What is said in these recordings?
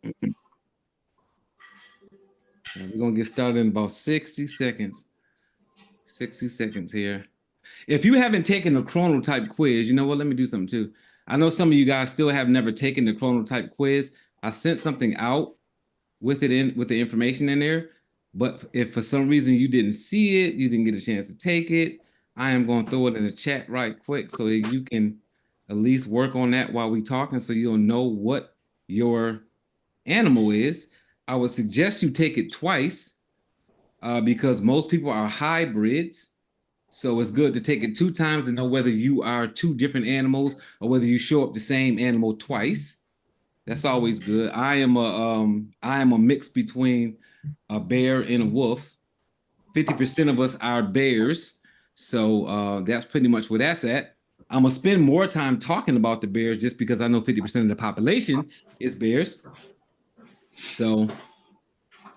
We're going to get started in about 60 seconds. 60 seconds here. If you haven't taken the Chronotype quiz, you know what? Let me do something too. I know some of you guys still have never taken the Chronotype quiz. I sent something out with the information in there. But if for some reason you didn't see it, you didn't get a chance to take it, I am going to throw it in the chat right quick so that you can at least work on that while we talking, so you'll know what your animal is. I would suggest you take it twice because most people are hybrids. So it's good to take it 2 times to know whether you are 2 different animals or whether you show up the same animal twice. That's always good. I am a mix between a bear and a wolf. 50% of us are bears. So that's pretty much where that's at. I'm gonna spend more time talking about the bear just because I know 50% of the population is bears. So,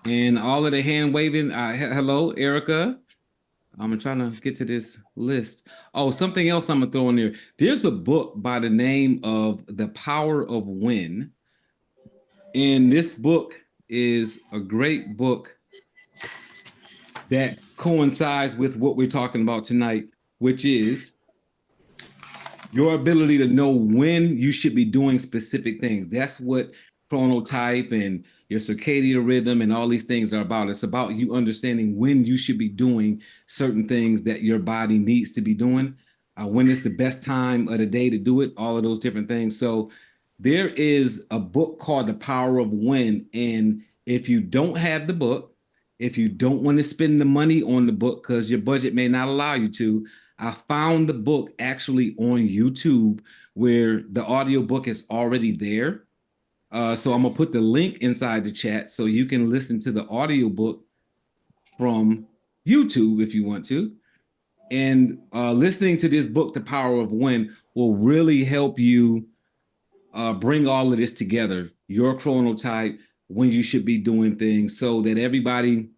and all of the hand waving, hello, Erica. I'm trying to get to this list. Oh, something else I'm gonna throw in there. There's a book by the name of The Power of When. And this book is a great book that coincides with what we're talking about tonight, which is your ability to know when you should be doing specific things. That's what chronotype and your circadian rhythm and all these things are about. It's about you understanding when you should be doing certain things that your body needs to be doing, when is the best time of the day to do it, all of those different things. So there is a book called The Power of When. And if you don't have the book, if you don't want to spend the money on the book because your budget may not allow you to, I found the book actually on YouTube where the audiobook is already there. So I'm gonna put the link inside the chat so you can listen to the audiobook from YouTube if you want to. And listening to this book, The Power of When, will really help you bring all of this together, your chronotype, when you should be doing things, so that everybody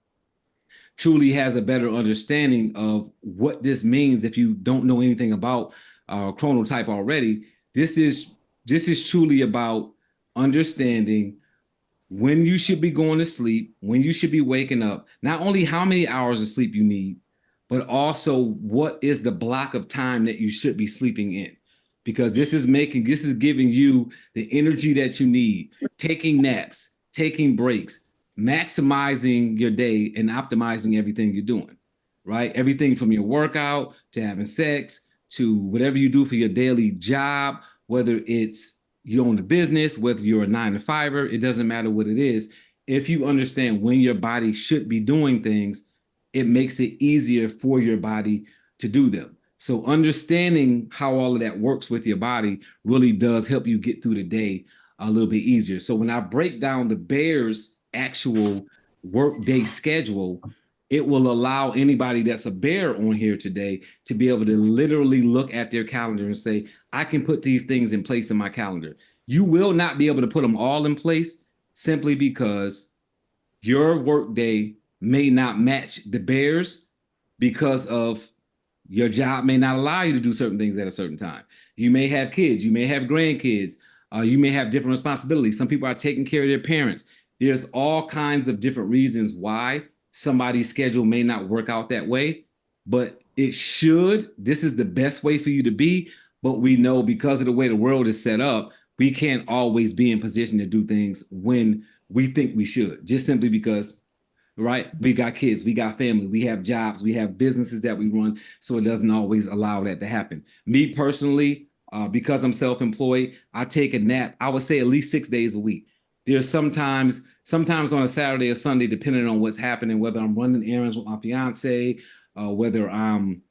truly has a better understanding of what this means. If you don't know anything about chronotype already, this is truly about understanding when you should be going to sleep, when you should be waking up, not only how many hours of sleep you need, but also what is the block of time that you should be sleeping in. Because this is giving you the energy that you need, taking naps, taking breaks, maximizing your day and optimizing everything you're doing, right? Everything from your workout to having sex to whatever you do for your daily job, whether it's you own a business, whether you're a 9 to 5er, it doesn't matter what it is. If you understand when your body should be doing things, it makes it easier for your body to do them. So understanding how all of that works with your body really does help you get through the day a little bit easier. So when I break down the bear's actual work day schedule, it will allow anybody that's a bear on here today to be able to literally look at their calendar and say, I can put these things in place in my calendar. You will not be able to put them all in place simply because your workday may not match the bears because of your job may not allow you to do certain things at a certain time. You may have kids, you may have grandkids, you may have different responsibilities. Some people are taking care of their parents. There's all kinds of different reasons why somebody's schedule may not work out that way, but it should. This is the best way for you to be. But we know because of the way the world is set up, we can't always be in position to do things when we think we should, just simply because, right? We got kids, we got family, we have jobs, we have businesses that we run. So it doesn't always allow that to happen. Me personally, because I'm self-employed, I take a nap, I would say at least 6 days a week. There's sometimes on a Saturday or Sunday, depending on what's happening, whether I'm running errands with my fiance, whether I'm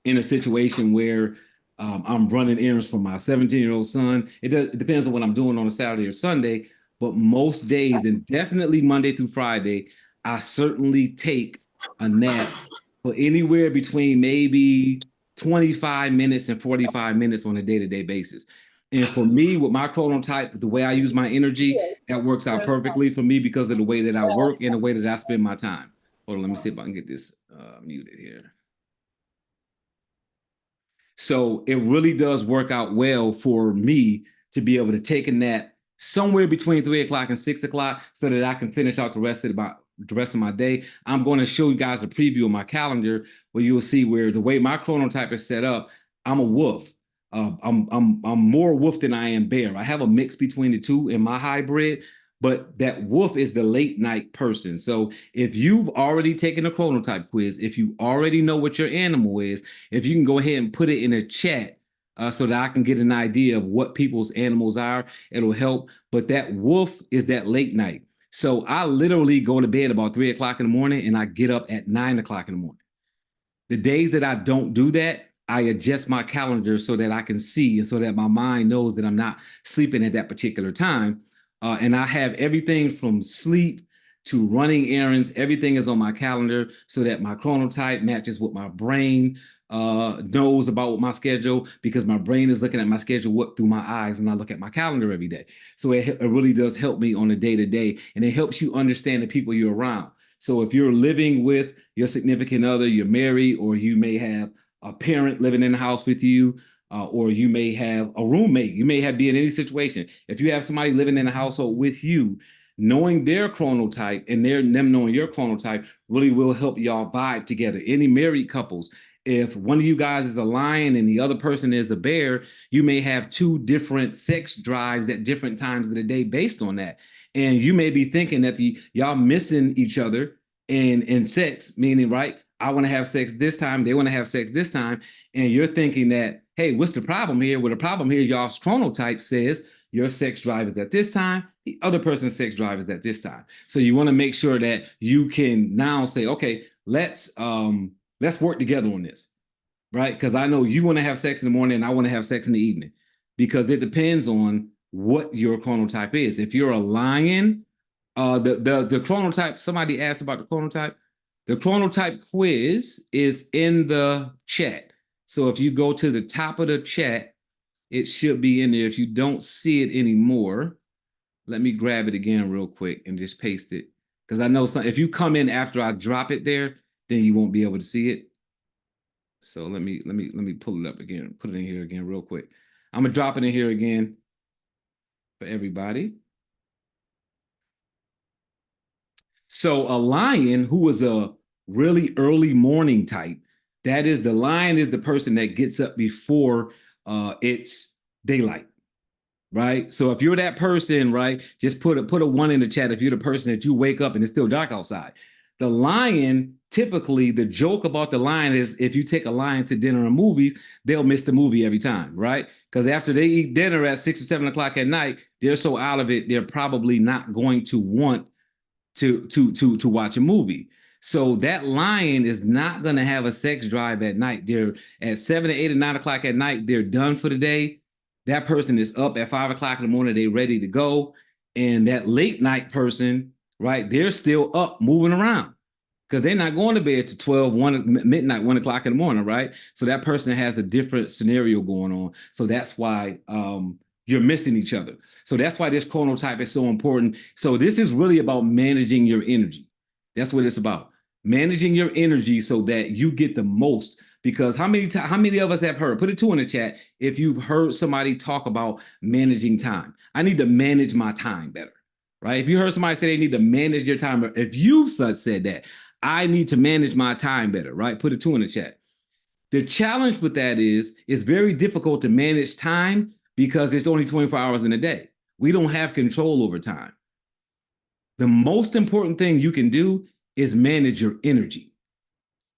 in a situation where I'm running errands for my 17-year-old son. It depends on what I'm doing on a Saturday or Sunday, but most days, and definitely Monday through Friday, I certainly take a nap for anywhere between maybe 25 minutes and 45 minutes on a day-to-day basis. And for me, with my chronotype, the way I use my energy, that works out perfectly for me because of the way that I work and the way that I spend my time. Hold on, let me see if I can get this muted here. So it really does work out well for me to be able to take a nap, somewhere between 3 o'clock and 6 o'clock so that I can finish out the rest of my day. I'm going to show you guys a preview of my calendar where you'll see where the way my chronotype is set up, I'm a wolf. I'm more wolf than I am bear. I have a mix between the two in my hybrid, but that wolf is the late night person. So if you've already taken a chronotype quiz, if you already know what your animal is, if you can go ahead and put it in a chat so that I can get an idea of what people's animals are, it'll help. But that wolf is that late night. So I literally go to bed about 3 o'clock in the morning and I get up at 9 o'clock in the morning. The days that I don't do that, I adjust my calendar so that I can see and so that my mind knows that I'm not sleeping at that particular time. And I have everything from sleep to running errands. Everything is on my calendar so that my chronotype matches what my brain knows about what my schedule, because my brain is looking at my schedule through my eyes when I look at my calendar every day. So it really does help me on a day-to-day, and it helps you understand the people you're around. So if you're living with your significant other, you're married, or you may have a parent living in the house with you, or you may have a roommate. You may be in any situation. If you have somebody living in the household with you, knowing their chronotype and them knowing your chronotype really will help y'all vibe together. Any married couples, if one of you guys is a lion and the other person is a bear, you may have two different sex drives at different times of the day based on that. And you may be thinking that y'all missing each other in sex, meaning, right, I want to have sex this time, they want to have sex this time. And you're thinking that, hey, what's the problem here? Well, the problem here, y'all's chronotype says your sex drive is at this time, the other person's sex drive is at this time. So you want to make sure that you can now say, okay, let's work together on this, right? Because I know you want to have sex in the morning and I want to have sex in the evening, because it depends on what your chronotype is. If you're a lion, the chronotype, somebody asked about the chronotype. The chronotype quiz is in the chat. So if you go to the top of the chat, it should be in there. If you don't see it anymore, let me grab it again real quick and just paste it. Because I know if you come in after I drop it there, then you won't be able to see it. So let me pull it up again, put it in here again real quick. I'm gonna drop it in here again for everybody. So a lion who is a really early morning type, the lion is the person that gets up before it's daylight, right? So if you're that person, right, just put a 1 in the chat if you're the person that you wake up and it's still dark outside. The lion, typically, the joke about the lion is if you take a lion to dinner or movies, they'll miss the movie every time, right? Because after they eat dinner at 6 or 7 o'clock at night, they're so out of it, they're probably not going to want to watch a movie. So that lion is not going to have a sex drive at night. They're at 7 or 8 or 9 o'clock at night, they're done for the day. That person is up at 5 o'clock in the morning, they're ready to go. And that late night person, right, they're still up moving around because they're not going to bed to 12, 1, midnight, 1 o'clock in the morning, right? So that person has a different scenario going on. So that's why you're missing each other. So that's why this chronotype is so important. So this is really about managing your energy. That's what it's about. Managing your energy so that you get the most. Because how many of us have heard, put a 2 in the chat if you've heard somebody talk about managing time. I need to manage my time better, right? If you heard somebody say they need to manage their time, if you said that, I need to manage my time better, right? Put a 2 in the chat. The challenge with that is it's very difficult to manage time because it's only 24 hours in a day. We don't have control over time. The most important thing you can do is manage your energy.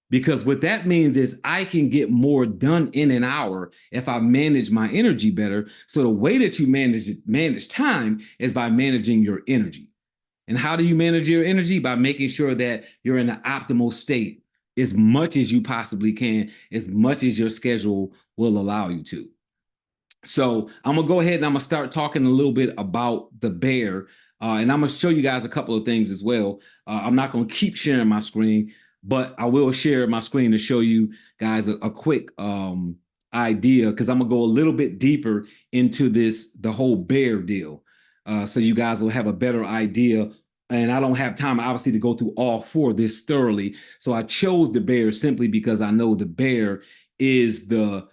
Because what that means is I can get more done in an hour if I manage my energy better. So the way that you manage time is by managing your energy. And how do you manage your energy? By making sure that you're in the optimal state as much as you possibly can, as much as your schedule will allow you to. So I'm going to go ahead and I'm going to start talking a little bit about the bear. And I'm going to show you guys a couple of things as well. I'm not going to keep sharing my screen, but I will share my screen to show you guys a quick idea, because I'm going to go a little bit deeper into the whole bear deal. So you guys will have a better idea. And I don't have time, obviously, to go through all 4 of this thoroughly. So I chose the bear simply because I know the bear is the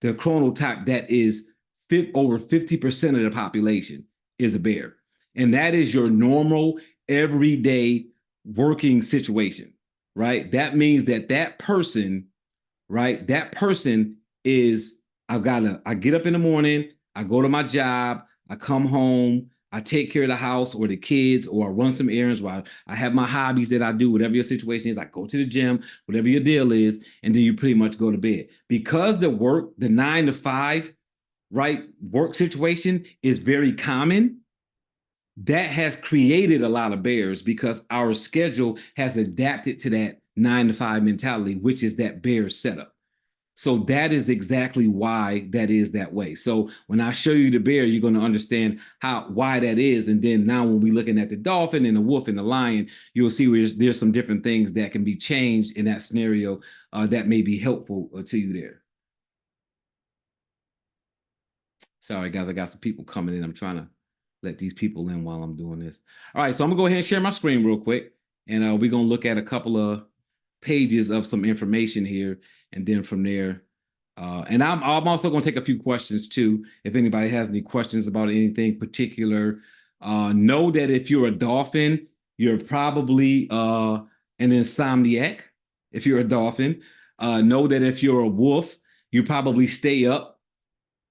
chronotype that is over 50% of the population is a bear. And that is your normal, everyday working situation, right? That means that person, right? That person is, I get up in the morning, I go to my job, I come home, I take care of the house or the kids, or I run some errands while I have my hobbies that I do, whatever your situation is. I go to the gym, whatever your deal is, and then you pretty much go to bed. Because the 9 to 5, right, work situation is very common, that has created a lot of bears because our schedule has adapted to that 9 to 5 mentality, which is that bear setup. So that is exactly why that is that way. So when I show you the bear, you're going to understand why that is. And then now when we're looking at the dolphin and the wolf and the lion, you'll see there's some different things that can be changed in that scenario that may be helpful to you there. Sorry, guys, I got some people coming in. I'm trying to let these people in while I'm doing this. All right, so I'm going to go ahead and share my screen real quick. And we're going to look at a couple of pages of some information here. And then from there, and I'm also going to take a few questions too. If anybody has any questions about anything particular, know that if you're a dolphin, you're probably an insomniac. If you're a dolphin, know that if you're a wolf, you probably stay up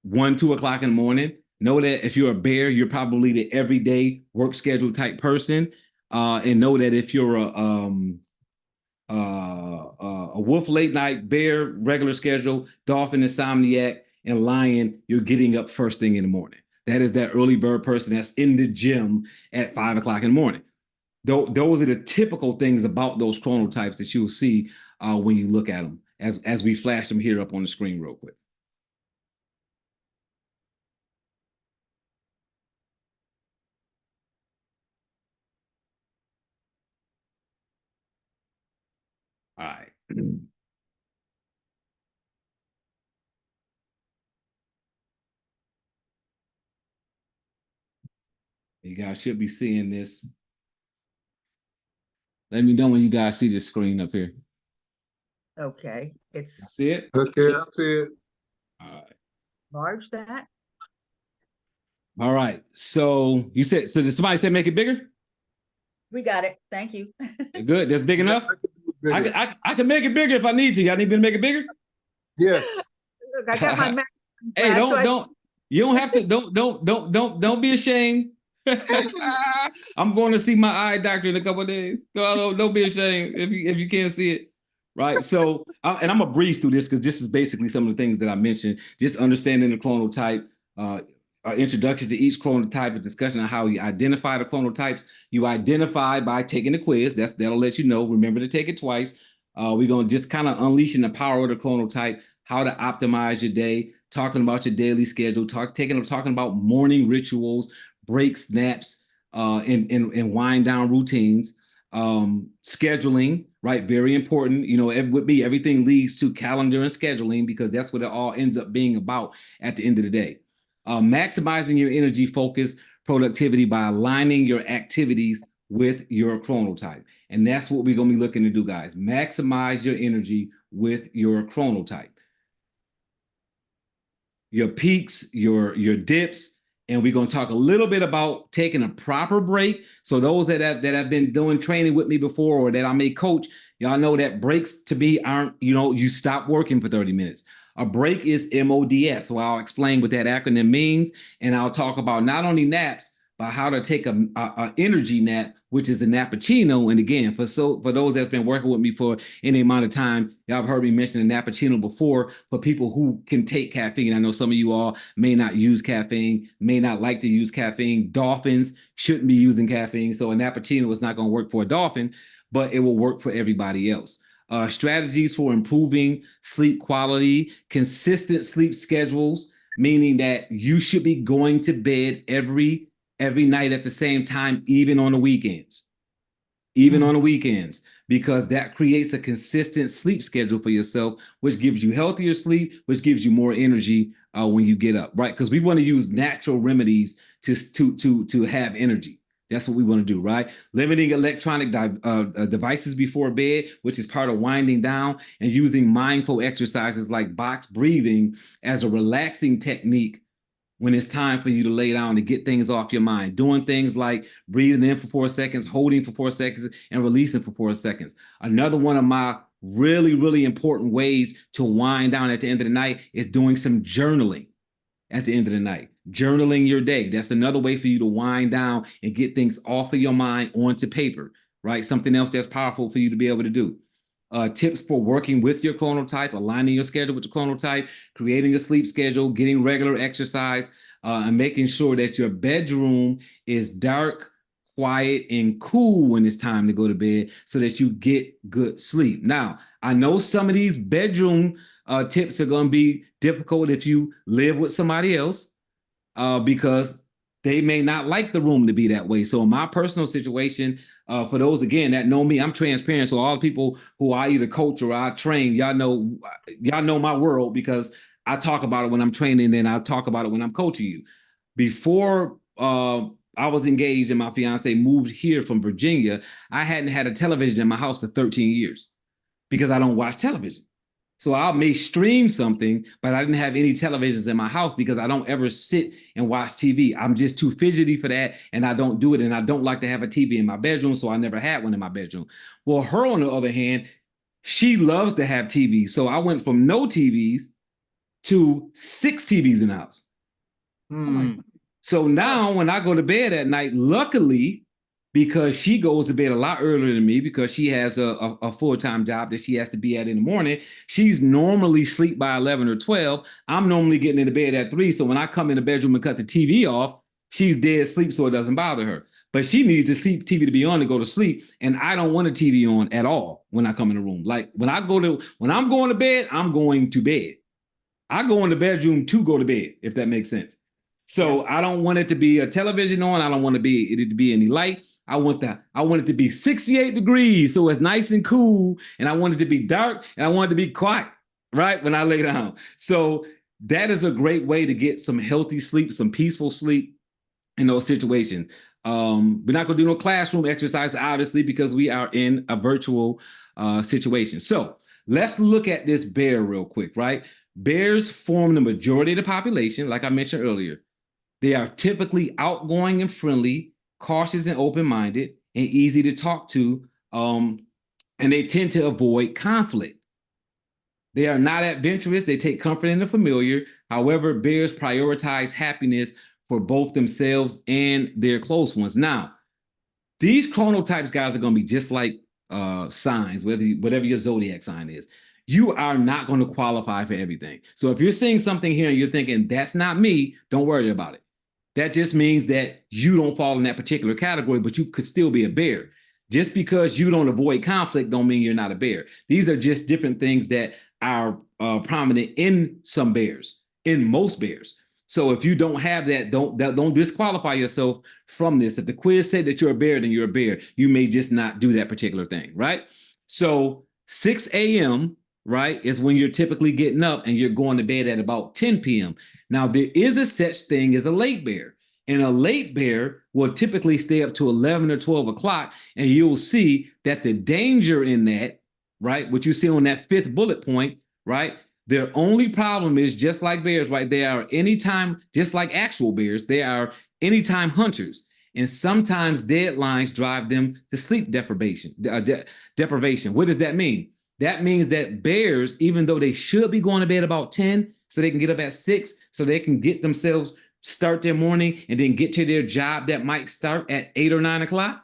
1-2 o'clock in the morning. Know that if you're a bear, you're probably the everyday work schedule type person. And know that if you're a wolf late night, bear regular schedule, dolphin insomniac, and lion, you're getting up first thing in the morning. That is that early bird person that's in the gym at 5 o'clock in the morning. Those are the typical things about those chronotypes that you'll see when you look at them as we flash them here up on the screen real quick. All right. You guys should be seeing this. Let me know when you guys see this screen up here. Okay, I see it. Okay, I see it. All right. Large that. All right. So you said, so did somebody say make it bigger? We got it. Thank you. Good. That's big enough. I can make it bigger if I need to. Y'all need me to make it bigger? Yeah. Look, I got my Hey, you don't have to, don't be ashamed. I'm going to see my eye doctor in a couple of days. Don't be ashamed if you can't see it. Right. So, and I'm gonna breeze through this because this is basically some of the things that I mentioned. Just understanding the chronotype, introduction to each chronotype, a discussion on how you identify the chronotypes. You identify by taking the quiz. That'll let you know. Remember to take it twice. We're gonna just kind of unleashing the power of the chronotype, how to optimize your day, talking about your daily schedule, talking about morning rituals, breaks, naps, and wind down routines. Scheduling, right? Very important. You know, with me, everything leads to calendar and scheduling because that's what it all ends up being about at the end of the day. Maximizing your energy, focus, productivity by aligning your activities with your chronotype. And that's what we're going to be looking to do, guys. Maximize your energy with your chronotype. Your peaks, your dips, and we're going to talk a little bit about taking a proper break. So those that have been doing training with me before or that I may coach, y'all know that breaks to me aren't, you stop working for 30 minutes. A break is MODS. So I'll explain what that acronym means. And I'll talk about not only naps, but how to take a energy nap, which is the nappuccino. And again, for those that's been working with me for any amount of time, y'all have heard me mention the nappuccino before for people who can take caffeine. I know some of you all may not use caffeine, may not like to use caffeine. Dolphins shouldn't be using caffeine. So a nappuccino is not going to work for a dolphin, but it will work for everybody else. Strategies for improving sleep quality, consistent sleep schedules, meaning that you should be going to bed every night at the same time, even on the weekends. Even on the weekends, because that creates a consistent sleep schedule for yourself, which gives you healthier sleep, which gives you more energy when you get up, right? Because we want to use natural remedies to have energy. That's what we want to do, right? Limiting electronic devices before bed, which is part of winding down, and using mindful exercises like box breathing as a relaxing technique when it's time for you to lay down to get things off your mind, doing things like breathing in for 4 seconds, holding for 4 seconds, and releasing for 4 seconds. Another one of my really, really important ways to wind down at the end of the night is doing some journaling at the end of the night. Journaling your day. That's another way for you to wind down and get things off of your mind onto paper, right? Something else that's powerful for you to be able to do. Tips for working with your chronotype, aligning your schedule with the chronotype, creating a sleep schedule, getting regular exercise, and making sure that your bedroom is dark, quiet, and cool when it's time to go to bed so that you get good sleep. Now, I know some of these bedroom tips are going to be difficult if you live with somebody else because they may not like the room to be that way. So in my personal situation, for those, again, that know me, I'm transparent. So all the people who I either coach or I train, y'all know my world because I talk about it when I'm training and I talk about it when I'm coaching you. Before I was engaged and my fiance moved here from Virginia, I hadn't had a television in my house for 13 years because I don't watch television. So I may stream something, but I didn't have any televisions in my house because I don't ever sit and watch TV. I'm just too fidgety for that, and I don't do it. And I don't like to have a TV in my bedroom, so I never had one in my bedroom. Well, her, on the other hand, she loves to have TV. So I went from no TVs to 6 TVs in the house. So now when I go to bed at night, luckily, because she goes to bed a lot earlier than me because she has a full-time job that she has to be at in the morning. She's normally asleep by 11 or 12. I'm normally getting into bed at 3. So when I come in the bedroom and cut the TV off, she's dead asleep so it doesn't bother her. But she needs the TV to be on to go to sleep. And I don't want a TV on at all when I come in the room. Like when I'm going to bed, I'm going to bed. I go in the bedroom to go to bed, if that makes sense. So I don't want it to be a television on. I don't want it to be any light. I want it to be 68 degrees, so it's nice and cool. And I want it to be dark, and I want it to be quiet, right, when I lay down. So that is a great way to get some healthy sleep, some peaceful sleep in those situations. We're not going to do no classroom exercise, obviously, because we are in a virtual situation. So let's look at this bear real quick, right? Bears form the majority of the population, like I mentioned earlier. They are typically outgoing and friendly, cautious and open-minded, and easy to talk to, and they tend to avoid conflict. They are not adventurous. They take comfort in the familiar. However, bears prioritize happiness for both themselves and their close ones. Now, these chronotypes, guys, are going to be just like signs, whatever your zodiac sign is. You are not going to qualify for everything. So if you're seeing something here and you're thinking, that's not me, don't worry about it. That just means that you don't fall in that particular category, but you could still be a bear. Just because you don't avoid conflict don't mean you're not a bear. These are just different things that are prominent in some bears, in most bears. So if you don't have that, don't disqualify yourself from this. If the quiz said that you're a bear, then you're a bear. You may just not do that particular thing, right? So 6 a.m., right, is when you're typically getting up and you're going to bed at about 10 p.m. Now, there is a such thing as a late bear. And a late bear will typically stay up to 11 or 12 o'clock. And you'll see that the danger in that, right, what you see on that 5th bullet point, right, their only problem is just like bears, right, they are anytime, just like actual bears, they are anytime hunters. And sometimes deadlines drive them to sleep deprivation. What does that mean? That means that bears, even though they should be going to bed about 10, so they can get up at 6, so they can get themselves, start their morning, and then get to their job that might start at 8 or 9 o'clock,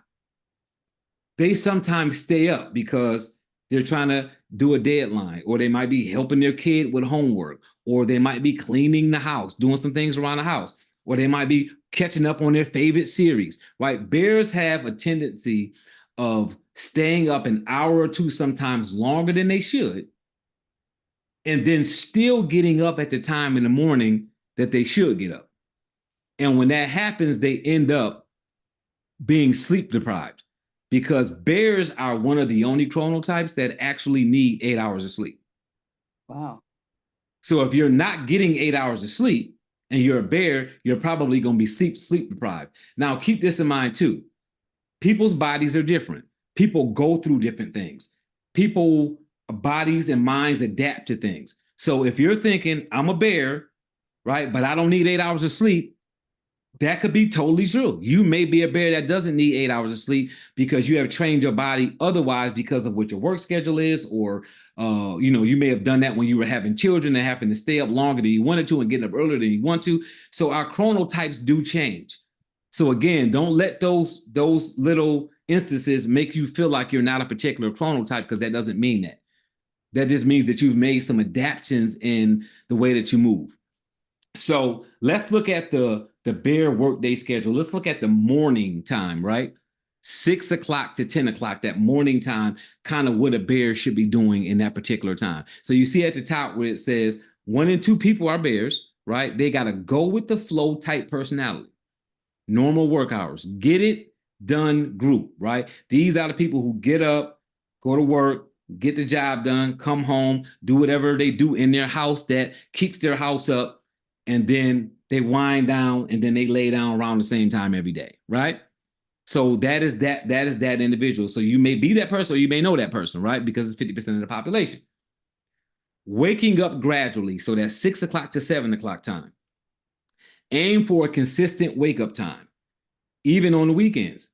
they sometimes stay up because they're trying to do a deadline, or they might be helping their kid with homework, or they might be cleaning the house, doing some things around the house, or they might be catching up on their favorite series, right? Bears have a tendency of staying up an hour or two, sometimes longer than they should, and then still getting up at the time in the morning that they should get up. And when that happens, they end up being sleep deprived because bears are one of the only chronotypes that actually need 8 hours of sleep. Wow. So if you're not getting 8 hours of sleep and you're a bear, you're probably going to be sleep deprived. Now, keep this in mind too. People's bodies are different. People go through different things. People bodies and minds adapt to things. So if you're thinking, I'm a bear, right? But I don't need 8 hours of sleep. That could be totally true. You may be a bear that doesn't need 8 hours of sleep because you have trained your body otherwise because of what your work schedule is, or you may have done that when you were having children and having to stay up longer than you wanted to and getting up earlier than you want to. So our chronotypes do change. So again, don't let those little instances make you feel like you're not a particular chronotype, because that doesn't mean that. That just means that you've made some adaptations in the way that you move. So let's look at the bear workday schedule. Let's look at the morning time, right? 6 o'clock to 10 o'clock, that morning time, kind of what a bear should be doing in that particular time. So you see at the top where it says 1 in 2 people are bears, right? They got to go with the flow type personality. Normal work hours, get it done group, right? These are the people who get up, go to work, get the job done, come home, do whatever they do in their house that keeps their house up, and then they wind down, and then they lay down around the same time every day, right? So that is that individual. So you may be that person, or you may know that person, right? Because it's 50% of the population. Waking up gradually, so that's 6 o'clock to 7 o'clock time. Aim for a consistent wake-up time, even on the weekends.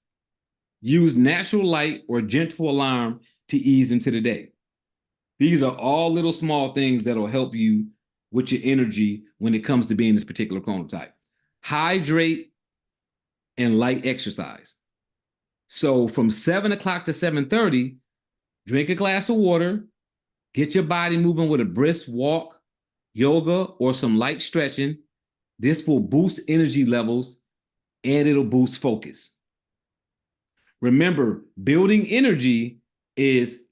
Use natural light or gentle alarm to ease into the day. These are all little small things that will help you with your energy when it comes to being this particular chronotype. Hydrate and light exercise. So from 7 o'clock to 7:30, drink a glass of water, get your body moving with a brisk walk, yoga, or some light stretching. This will boost energy levels and it'll boost focus. Remember, building energy is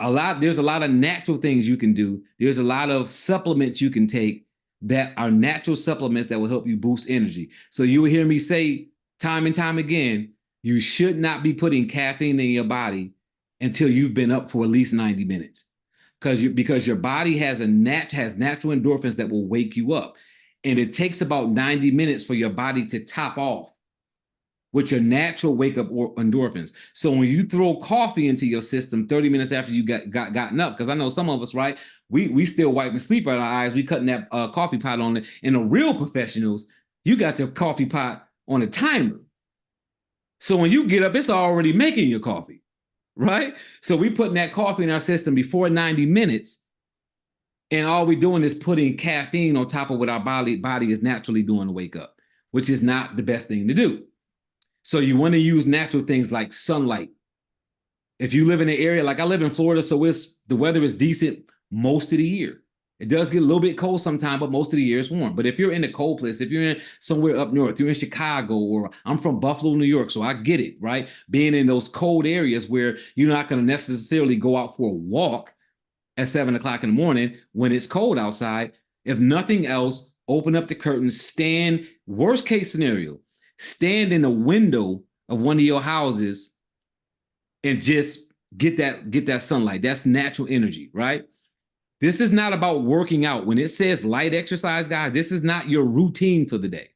there's a lot of natural things you can do. There's a lot of supplements you can take that are natural supplements that will help you boost energy. So you will hear me say time and time again, you should not be putting caffeine in your body until you've been up for at least 90 minutes. Because your body has natural endorphins that will wake you up. And it takes about 90 minutes for your body to top off with your natural wake-up endorphins. So when you throw coffee into your system 30 minutes after you gotten up, because I know some of us, right, we still wiping sleep out of our eyes, we cutting that coffee pot on it. And the real professionals, you got your coffee pot on a timer. So when you get up, it's already making your coffee, right? So we putting that coffee in our system before 90 minutes, and all we're doing is putting caffeine on top of what our body is naturally doing to wake up, which is not the best thing to do. So you want to use natural things like sunlight. If you live in an area, like I live in Florida, so the weather is decent most of the year. It does get a little bit cold sometimes, but most of the year it's warm. But if you're in a cold place, if you're in somewhere up north, you're in Chicago, or I'm from Buffalo, New York, so I get it, right? Being in those cold areas where you're not going to necessarily go out for a walk at 7 o'clock in the morning when it's cold outside. If nothing else, open up the curtains, stand, worst case scenario, stand in the window of one of your houses and just get that sunlight. That's natural energy, right? This is not about working out. When it says light exercise, guys, this is not your routine for the day.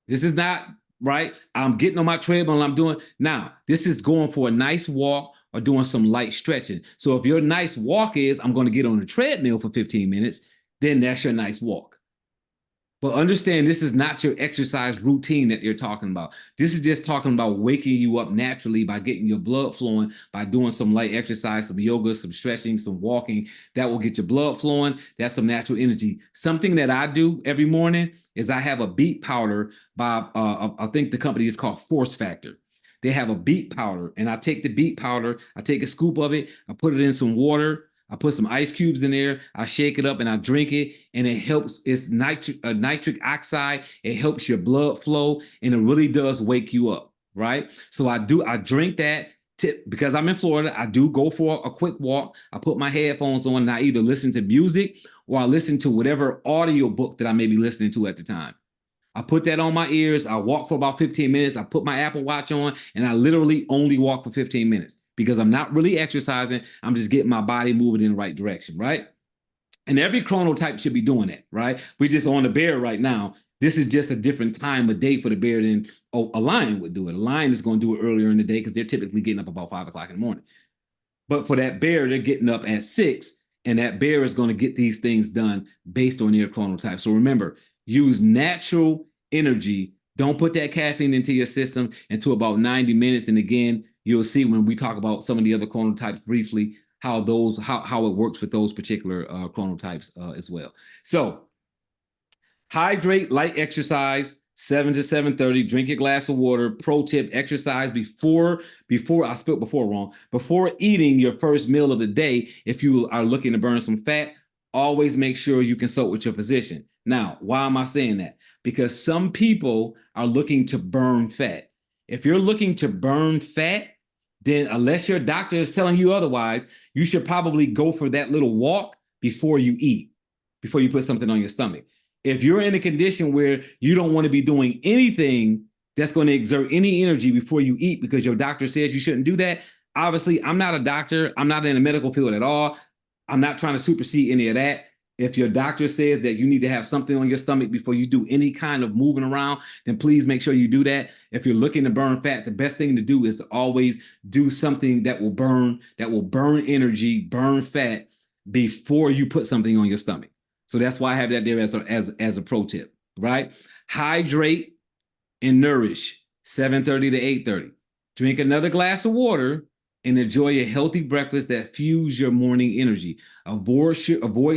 This is not, right, I'm getting on my treadmill and I'm doing, now, this is going for a nice walk or doing some light stretching. So if your nice walk is, I'm going to get on the treadmill for 15 minutes, then that's your nice walk. But understand, this is not your exercise routine that you're talking about. This is just talking about waking you up naturally by getting your blood flowing, by doing some light exercise, some yoga, some stretching, some walking. That will get your blood flowing. That's some natural energy. Something that I do every morning is I have a beet powder by, I think the company is called Force Factor. They have a beet powder, and I take the beet powder, I take a scoop of it, I put it in some water, I put some ice cubes in there, I shake it up and I drink it, and it helps. It's nitric oxide. It helps your blood flow, and it really does wake you up, right? So I drink that because I'm in Florida. I do go for a quick walk. I put my headphones on and I either listen to music or I listen to whatever audio book that I may be listening to at the time. I put that on my ears. I walk for about 15 minutes. I put my Apple Watch on, and I literally only walk for 15 minutes because I'm not really exercising. I'm just getting my body moving in the right direction, right? And every chronotype should be doing that, right? We're just on the bear right now. This is just a different time of day for the bear than a lion would do it. A lion is going to do it earlier in the day because they're typically getting up about 5 o'clock in the morning. But for that bear, they're getting up at 6, And that bear is going to get these things done based on your chronotype. So remember, use natural energy. Don't put that caffeine into your system until about 90 minutes. And again, you'll see when we talk about some of the other chronotypes briefly, how it works with those particular chronotypes as well. So hydrate, light exercise, 7 to 7:30. Drink a glass of water. Pro tip: exercise before I spelled before wrong. Before eating your first meal of the day, if you are looking to burn some fat, always make sure you consult with your physician. Now, why am I saying that? Because some people are looking to burn fat. If you're looking to burn fat, then unless your doctor is telling you otherwise, you should probably go for that little walk before you eat, before you put something on your stomach. If you're in a condition where you don't want to be doing anything that's going to exert any energy before you eat because your doctor says you shouldn't do that, obviously, I'm not a doctor. I'm not in the medical field at all. I'm not trying to supersede any of that. If your doctor says that you need to have something on your stomach before you do any kind of moving around, then please make sure you do that. If you're looking to burn fat, the best thing to do is to always do something that will burn energy, burn fat before you put something on your stomach. So that's why I have that there as a pro tip, right? Hydrate and nourish, 7:30 to 8:30. Drink another glass of water and enjoy a healthy breakfast that fuels your morning energy. Avoid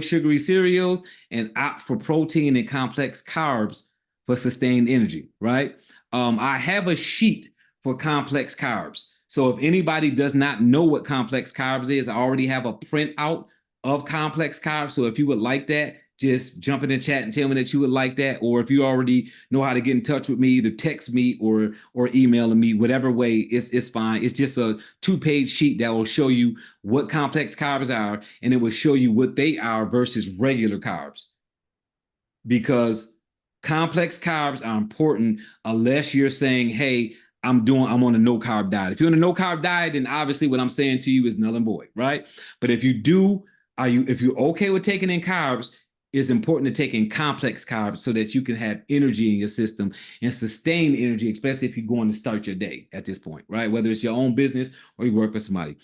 sugary cereals and opt for protein and complex carbs for sustained energy, right? I have a sheet for complex carbs. So if anybody does not know what complex carbs is, I already have a printout of complex carbs. So if you would like that, just jump in the chat and tell me that you would like that. Or if you already know how to get in touch with me, either text me or emailing me, whatever way, it's fine. It's just a 2-page sheet that will show you what complex carbs are, and it will show you what they are versus regular carbs. Because complex carbs are important unless you're saying, hey, I'm on a no carb diet. If you're on a no carb diet, then obviously what I'm saying to you is null and void, right? But if you're okay with taking in carbs, it's important to take in complex carbs so that you can have energy in your system and sustain energy, especially if you're going to start your day at this point, right? Whether it's your own business or you work for somebody.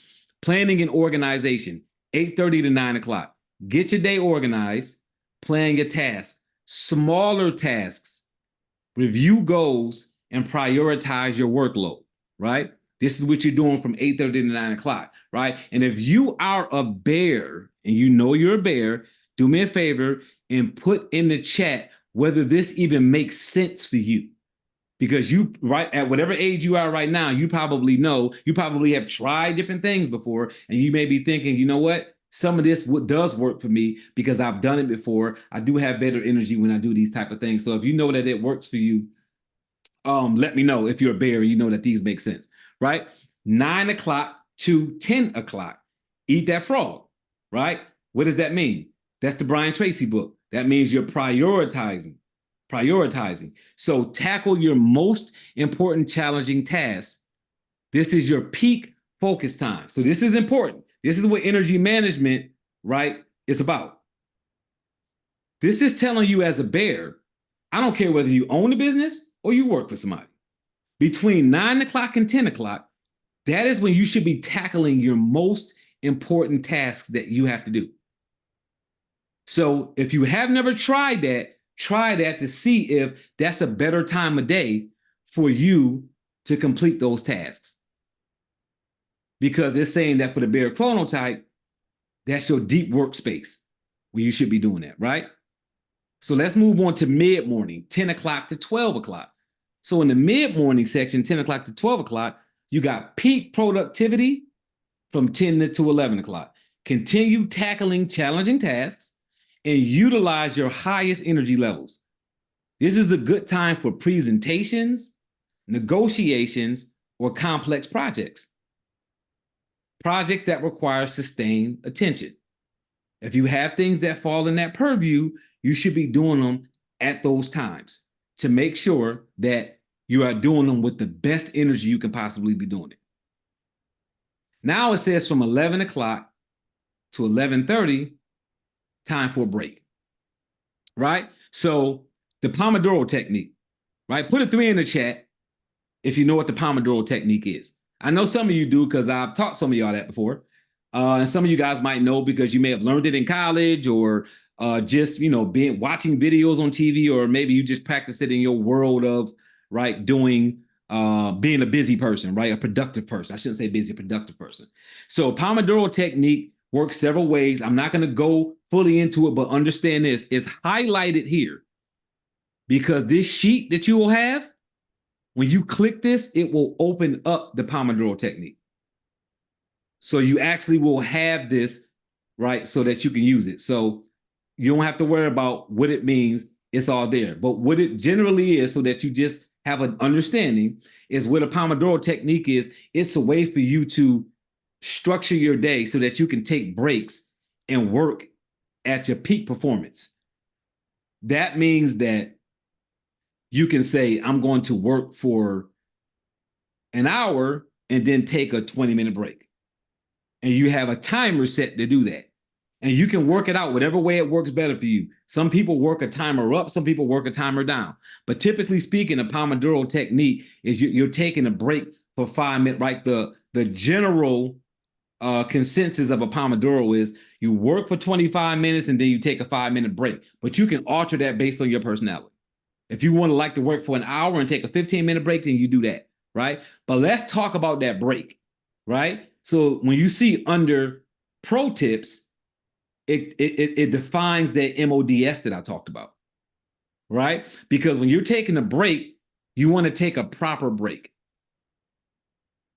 Planning and organization, 8:30 to 9 o'clock. Get your day organized, plan your tasks, smaller tasks, review goals, and prioritize your workload, right? This is what you're doing from 8:30 to 9 o'clock, right? And if you are a bear and you know you're a bear, do me a favor and put in the chat whether this even makes sense for you. Because you, right at whatever age you are right now, you probably have tried different things before, and you may be thinking, you know what? Some of this does work for me because I've done it before. I do have better energy when I do these type of things. So if you know that it works for you, let me know. If you're a bear, you know that these make sense, right? 9 o'clock to 10 o'clock, eat that frog, right? What does that mean? That's the Brian Tracy book. That means you're prioritizing. So tackle your most important challenging tasks. This is your peak focus time. So this is important. This is what energy management, right, is about. This is telling you as a bear, I don't care whether you own a business or you work for somebody. Between 9 o'clock and 10 o'clock, that is when you should be tackling your most important tasks that you have to do. So if you have never tried that, try that to see if that's a better time of day for you to complete those tasks. Because it's saying that for the bear chronotype, that's your deep workspace where you should be doing that, right? So let's move on to mid-morning, 10 o'clock to 12 o'clock. So in the mid-morning section, 10 o'clock to 12 o'clock, you got peak productivity from 10 to 11 o'clock. Continue tackling challenging tasks and utilize your highest energy levels. This is a good time for presentations, negotiations, or complex projects. Projects that require sustained attention. If you have things that fall in that purview, you should be doing them at those times to make sure that you are doing them with the best energy you can possibly be doing it. Now it says from 11 o'clock to 11:30, time for a break, right? So the Pomodoro technique, right? Put a 3 in the chat if you know what the Pomodoro technique is. I know some of you do because I've taught some of y'all that before. And some of you guys might know because you may have learned it in college or just, being watching videos on TV, or maybe you just practice it in your world of, right, doing, being a busy person, right? A productive person. I shouldn't say busy, a productive person. So Pomodoro technique works several ways. I'm not going to go fully into it, but understand this. It's highlighted here because this sheet that you will have, when you click this, it will open up the Pomodoro technique. So you actually will have this, right, so that you can use it. So you don't have to worry about what it means. It's all there. But what it generally is, so that you just have an understanding, is what a Pomodoro technique is. It's a way for you to structure your day so that you can take breaks and work at your peak performance. That means that you can say, I'm going to work for an hour and then take a 20-minute break. And you have a timer set to do that. And you can work it out whatever way it works better for you. Some people work a timer up, some people work a timer down. But typically speaking, a Pomodoro technique is you're taking a break for 5 minutes, right? The general consensus of a Pomodoro is you work for 25 minutes and then you take a 5-minute break. But you can alter that based on your personality. If you want to like to work for an hour and take a 15-minute break, then you do that, right? But let's talk about that break, right? So when you see under pro tips, it defines that MODS that I talked about, right? Because when you're taking a break, you want to take a proper break.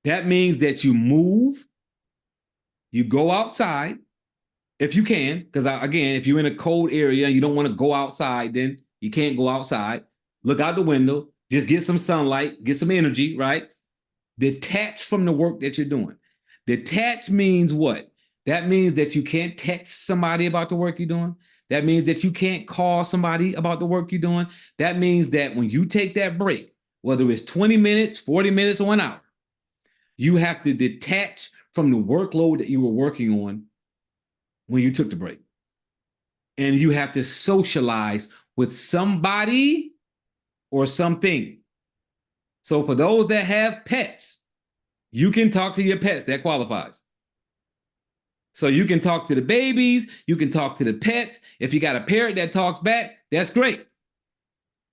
That means that you move, you go outside, if you can, because again, if you're in a cold area and you don't want to go outside, then you can't go outside. Look out the window, just get some sunlight, get some energy, right? Detach from the work that you're doing. Detach means what? That means that you can't text somebody about the work you're doing. That means that you can't call somebody about the work you're doing. That means that when you take that break, whether it's 20 minutes, 40 minutes, or an hour, you have to detach from the workload that you were working on when you took the break. And you have to socialize with somebody or something. So for those that have pets, you can talk to your pets. That qualifies. So you can talk to the babies, you can talk to the pets. If you got a parrot that talks back, that's great.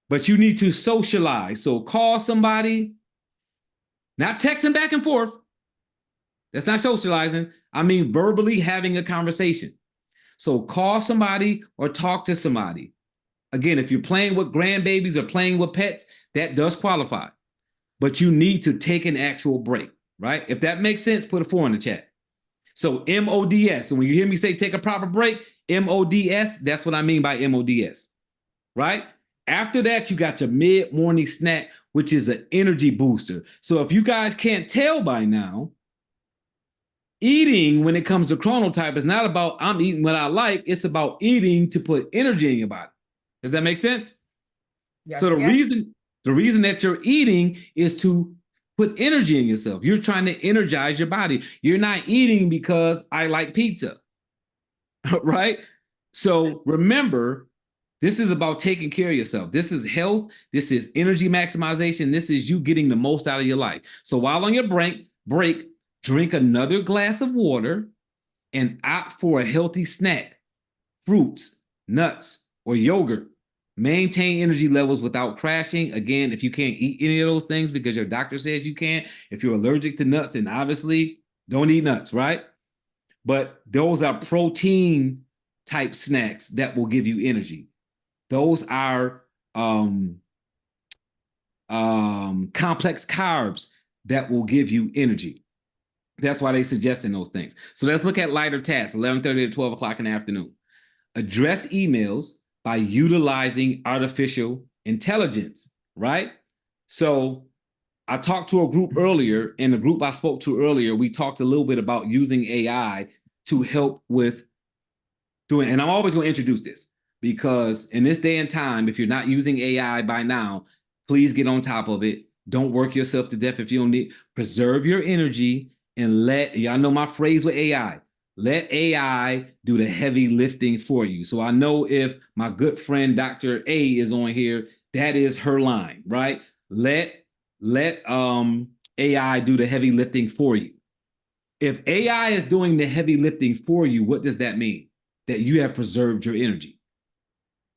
But you need to socialize. So call somebody, not texting back and forth. That's not socializing. I mean verbally having a conversation. So call somebody or talk to somebody. Again, if you're playing with grandbabies or playing with pets, that does qualify. But you need to take an actual break, right? If that makes sense, put a 4 in the chat. So MODS. So when you hear me say take a proper break, MODS, that's what I mean by MODS, right? After that, you got your mid-morning snack, which is an energy booster. So if you guys can't tell by now, eating when it comes to chronotype is not about I'm eating what I like. It's about eating to put energy in your body. Does that make sense? Yes, So the yes. reason that you're eating is to put energy in yourself. You're trying to energize your body. You're not eating because I like pizza, right? So remember, this is about taking care of yourself. This is health. This is energy maximization. This is you getting the most out of your life. So while on your break, drink another glass of water and opt for a healthy snack, fruits, nuts, or yogurt. Maintain energy levels without crashing. Again, if you can't eat any of those things because your doctor says you can't, if you're allergic to nuts, then obviously don't eat nuts, right? But those are protein type snacks that will give you energy. Those are complex carbs that will give you energy. That's why they suggesting those things. So let's look at lighter tasks, 11:30 to 12 o'clock in the afternoon. Address emails by utilizing artificial intelligence, right? So I talked to a group earlier. In the group I spoke to earlier, we talked a little bit about using AI to help with doing, and I'm always going to introduce this because in this day and time, if you're not using AI by now, please get on top of it. Don't work yourself to death if you don't need. Preserve your energy and y'all know my phrase with AI. Let AI do the heavy lifting for you. So I know if my good friend Dr. A is on here, that is her line, right? Let AI do the heavy lifting for you. If AI is doing the heavy lifting for you, what does that mean? That you have preserved your energy.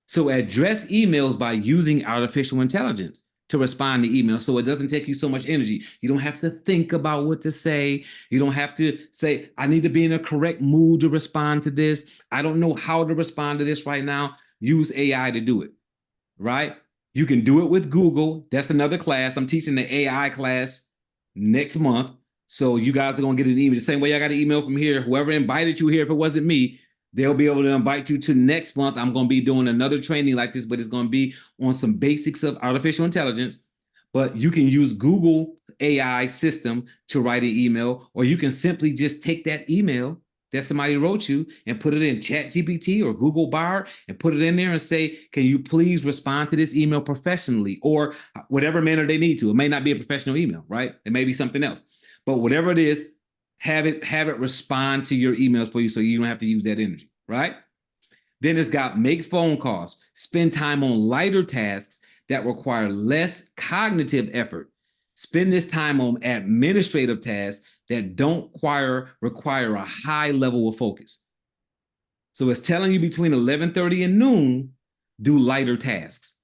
So address emails by using artificial intelligence to respond to emails so it doesn't take you so much energy. You don't have to think about what to say. You don't have to say, I need to be in a correct mood to respond to this. I don't know how to respond to this right now. Use AI to do it, right? You can do it with Google. That's another class. I'm teaching the AI class next month. So you guys are going to get an email. The same way I got an email from here. Whoever invited you here, if it wasn't me, they'll be able to invite you to next month. I'm going to be doing another training like this, but it's going to be on some basics of artificial intelligence. But you can use Google AI system to write an email, or you can simply just take that email that somebody wrote you and put it in ChatGPT or Google Bar and put it in there and say, can you please respond to this email professionally, or whatever manner they need to. It may not be a professional email, right? It may be something else. But whatever it is, have it respond to your emails for you so you don't have to use that energy, right? Then it's got make phone calls, spend time on lighter tasks that require less cognitive effort. Spend this time on administrative tasks that don't require a high level of focus. So it's telling you between 11:30 and noon, do lighter tasks.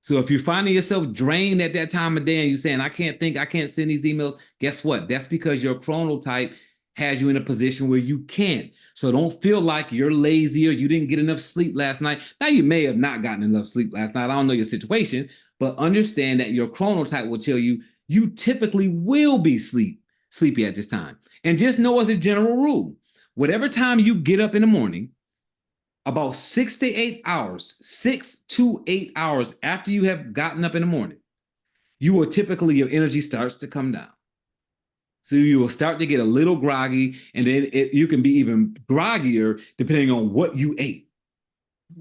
So if you're finding yourself drained at that time of day and you're saying, I can't think, I can't send these emails, guess what? That's because your chronotype has you in a position where you can't. So don't feel like you're lazy or you didn't get enough sleep last night. Now, you may have not gotten enough sleep last night. I don't know your situation, but understand that your chronotype will tell you you typically will be sleepy at this time. And just know as a general rule, whatever time you get up in the morning, about 6 to 8 hours after you have gotten up in the morning, you will typically, your energy starts to come down. So you will start to get a little groggy, and then you can be even groggier depending on what you ate.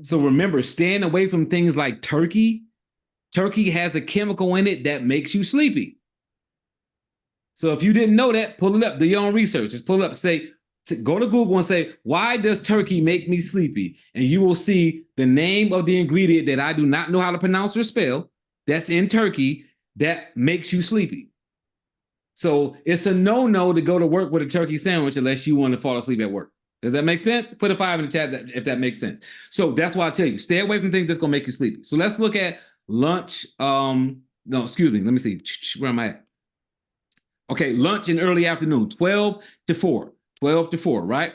So remember, staying away from things like turkey. Turkey has a chemical in it that makes you sleepy. So if you didn't know that, pull it up, do your own research. Just pull it up, go to Google and say, why does turkey make me sleepy? And you will see the name of the ingredient that I do not know how to pronounce or spell that's in turkey that makes you sleepy. So it's a no-no to go to work with a turkey sandwich unless you want to fall asleep at work. Does that make sense? Put a 5 in the chat if that makes sense. So that's why I tell you, stay away from things that's going to make you sleepy. So let's look at lunch. No, excuse me. Let me see. Where am I at? Okay, lunch in early afternoon, 12 to 4. 12 to 4, right?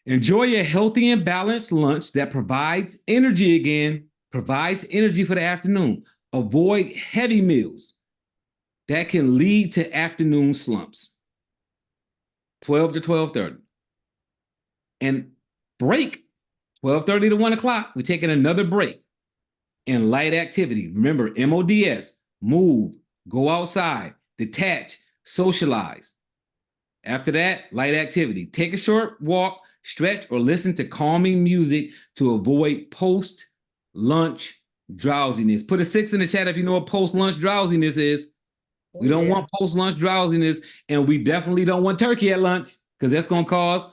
Enjoy a healthy and balanced lunch that provides energy for the afternoon. Avoid heavy meals that can lead to afternoon slumps. 12 to 12:30. And break, 12:30 to 1 o'clock, we're taking another break. And light activity, remember, MODS, move, go outside, detach, socialize. After that, light activity. Take a short walk, stretch, or listen to calming music to avoid post-lunch drowsiness. Put a 6 in the chat if you know what post-lunch drowsiness is. We don't want post-lunch drowsiness, and we definitely don't want turkey at lunch because that's going to cause.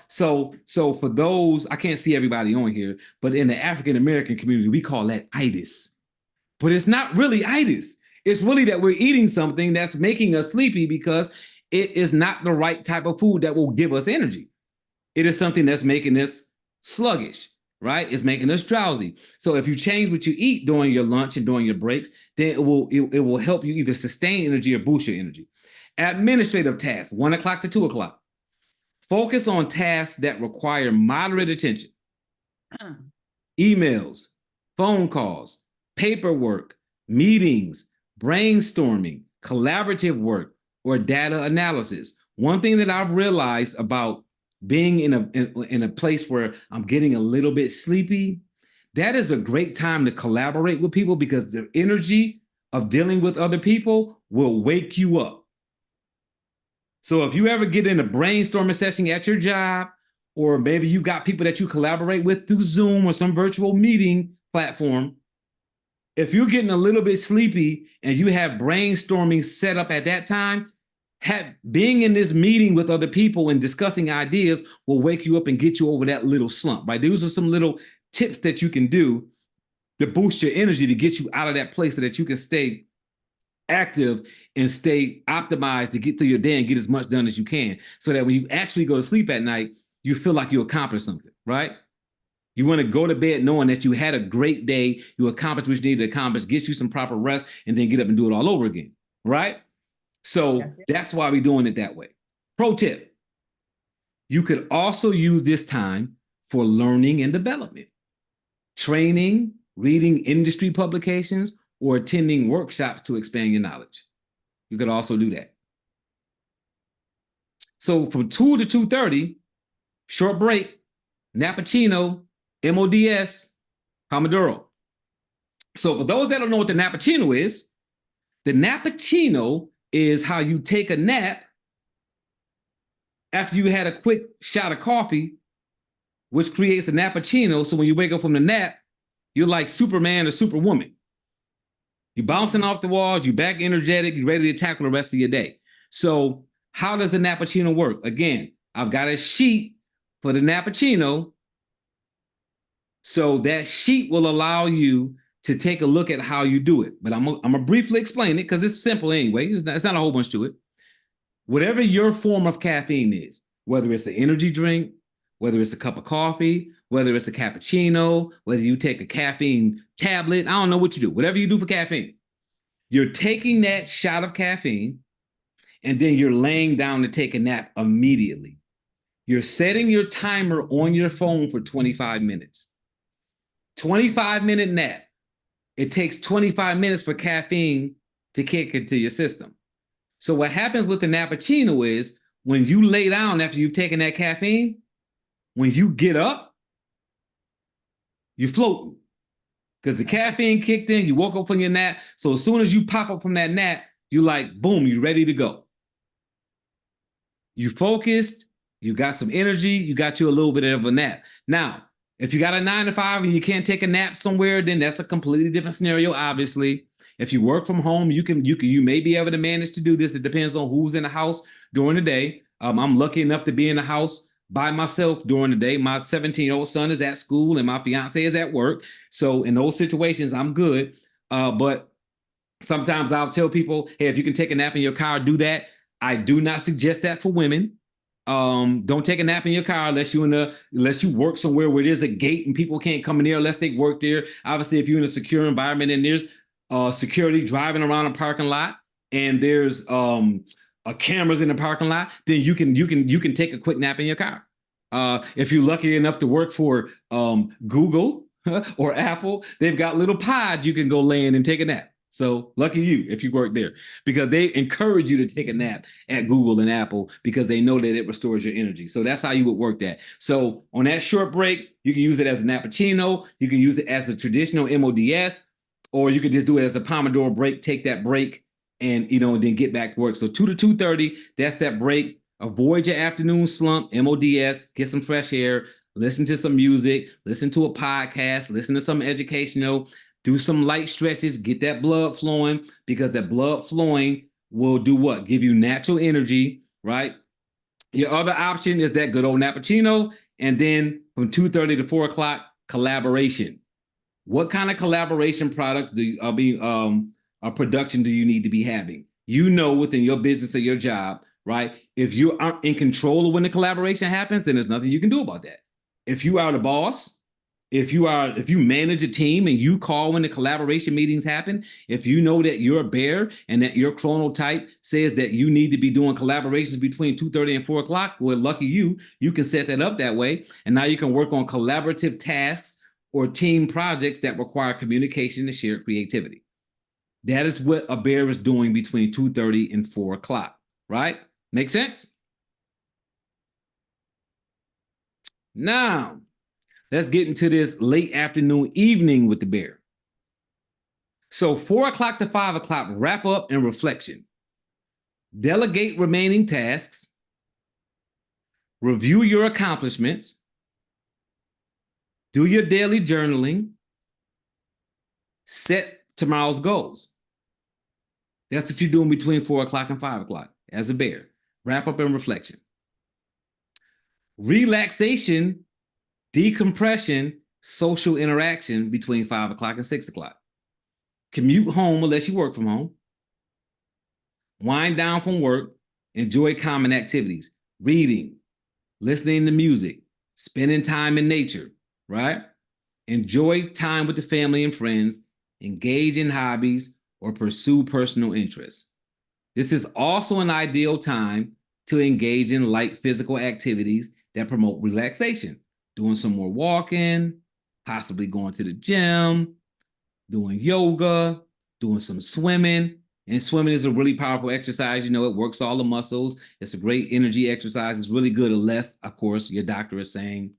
So for those, I can't see everybody on here, but in the African-American community, we call that itis. But it's not really itis. It's really that we're eating something that's making us sleepy because it is not the right type of food that will give us energy. It is something that's making us sluggish, right? It's making us drowsy. So if you change what you eat during your lunch and during your breaks, then it will help you either sustain energy or boost your energy. Administrative tasks, 1 o'clock to 2 o'clock. Focus on tasks that require moderate attention. Emails, phone calls, paperwork, meetings, brainstorming, collaborative work, or data analysis. One thing that I've realized about being in a place where I'm getting a little bit sleepy, that is a great time to collaborate with people because the energy of dealing with other people will wake you up. So if you ever get in a brainstorming session at your job, or maybe you got people that you collaborate with through Zoom or some virtual meeting platform, if you're getting a little bit sleepy and you have brainstorming set up at that time, being in this meeting with other people and discussing ideas will wake you up and get you over that little slump, right? Those are some little tips that you can do to boost your energy to get you out of that place so that you can stay active and stay optimized to get through your day and get as much done as you can, so that when you actually go to sleep at night, you feel like you accomplished something, right? You want to go to bed knowing that you had a great day, you accomplished what you needed to accomplish, gets you some proper rest, and then get up and do it all over again, right? So that's why we're doing it that way. Pro tip, you could also use this time for learning and development, training, reading industry publications, or attending workshops to expand your knowledge. You could also do that. So from 2 to 2:30, short break, Nappuccino, MODS, Pomodoro. So for those that don't know what the Nappuccino is, the Nappuccino is how you take a nap after you had a quick shot of coffee, which creates a Nappuccino. So when you wake up from the nap, you're like Superman or Superwoman. You're bouncing off the walls, you're back energetic, you're ready to tackle the rest of your day. So how does the Nappuccino work? Again, I've got a sheet for the Nappuccino. So that sheet will allow you to take a look at how you do it. But I'm gonna briefly explain it because it's simple anyway. It's not a whole bunch to it. Whatever your form of caffeine is, whether it's an energy drink, whether it's a cup of coffee, whether it's a cappuccino, whether you take a caffeine tablet, I don't know what you do. Whatever you do for caffeine, you're taking that shot of caffeine and then you're laying down to take a nap immediately. You're setting your timer on your phone for 25 minutes. 25-minute nap. It takes 25 minutes for caffeine to kick into your system. So what happens with the Nappuccino is when you lay down after you've taken that caffeine, when you get up, you're floating because the caffeine kicked in, you woke up from your nap. So as soon as you pop up from that nap, you're like, boom, you're ready to go. You focused, you got some energy, you got you a little bit of a nap. Now, if you got a 9 to 5 and you can't take a nap somewhere, then that's a completely different scenario, obviously. If you work from home, you may be able to manage to do this. It depends on who's in the house during the day. I'm lucky enough to be in the house by myself during the day. My 17-year-old son is at school and my fiance is at work. So in those situations, I'm good. But sometimes I'll tell people, hey, if you can take a nap in your car, do that. I do not suggest that for women. Don't take a nap in your car unless you work somewhere where there's a gate and people can't come in there unless they work there. Obviously, if you're in a secure environment and there's security driving around a parking lot and there's cameras in the parking lot, then you can take a quick nap in your car. If you're lucky enough to work for Google or Apple, they've got little pods you can go lay in and take a nap. So lucky you if you work there, because they encourage you to take a nap at Google and Apple because they know that it restores your energy. So that's how you would work that. So on that short break, you can use it as a Nappuccino, you can use it as the traditional MODS, or you could just do it as a Pomodoro break, take that break and then get back to work. So 2 to 2:30, that's that break. Avoid your afternoon slump, MODS, get some fresh air, listen to some music, listen to a podcast, listen to some educational. Do some light stretches, get that blood flowing, because that blood flowing will do what? Give you natural energy, right? Your other option is that good old Nappuccino. And then from 2:30 to 4 o'clock, collaboration. What kind of collaboration products production do you need to be having? Within your business or your job, right? If you aren't in control of when the collaboration happens, then there's nothing you can do about that. If you are the boss, if you manage a team and you call when the collaboration meetings happen, if you know that you're a bear and that your chronotype says that you need to be doing collaborations between 2:30 and 4 o'clock, well, lucky you can set that up that way. And now you can work on collaborative tasks or team projects that require communication and shared creativity. That is what a bear is doing between 2:30 and 4 o'clock, right? Make sense? Now, let's get into this late afternoon, evening with the bear. So 4 o'clock to 5 o'clock, wrap up and reflection. Delegate remaining tasks. Review your accomplishments. Do your daily journaling. Set tomorrow's goals. That's what you're doing between 4 o'clock and 5 o'clock as a bear. Wrap up and reflection. Relaxation, decompression, social interaction between 5 o'clock and 6 o'clock. Commute home unless you work from home. Wind down from work. Enjoy common activities, reading, listening to music, spending time in nature, right? Enjoy time with the family and friends, engage in hobbies, or pursue personal interests. This is also an ideal time to engage in light physical activities that promote relaxation, doing some more walking, possibly going to the gym, doing yoga, doing some swimming. And swimming is a really powerful exercise. You know, it works all the muscles. It's a great energy exercise. It's really good unless, of course, your doctor is saying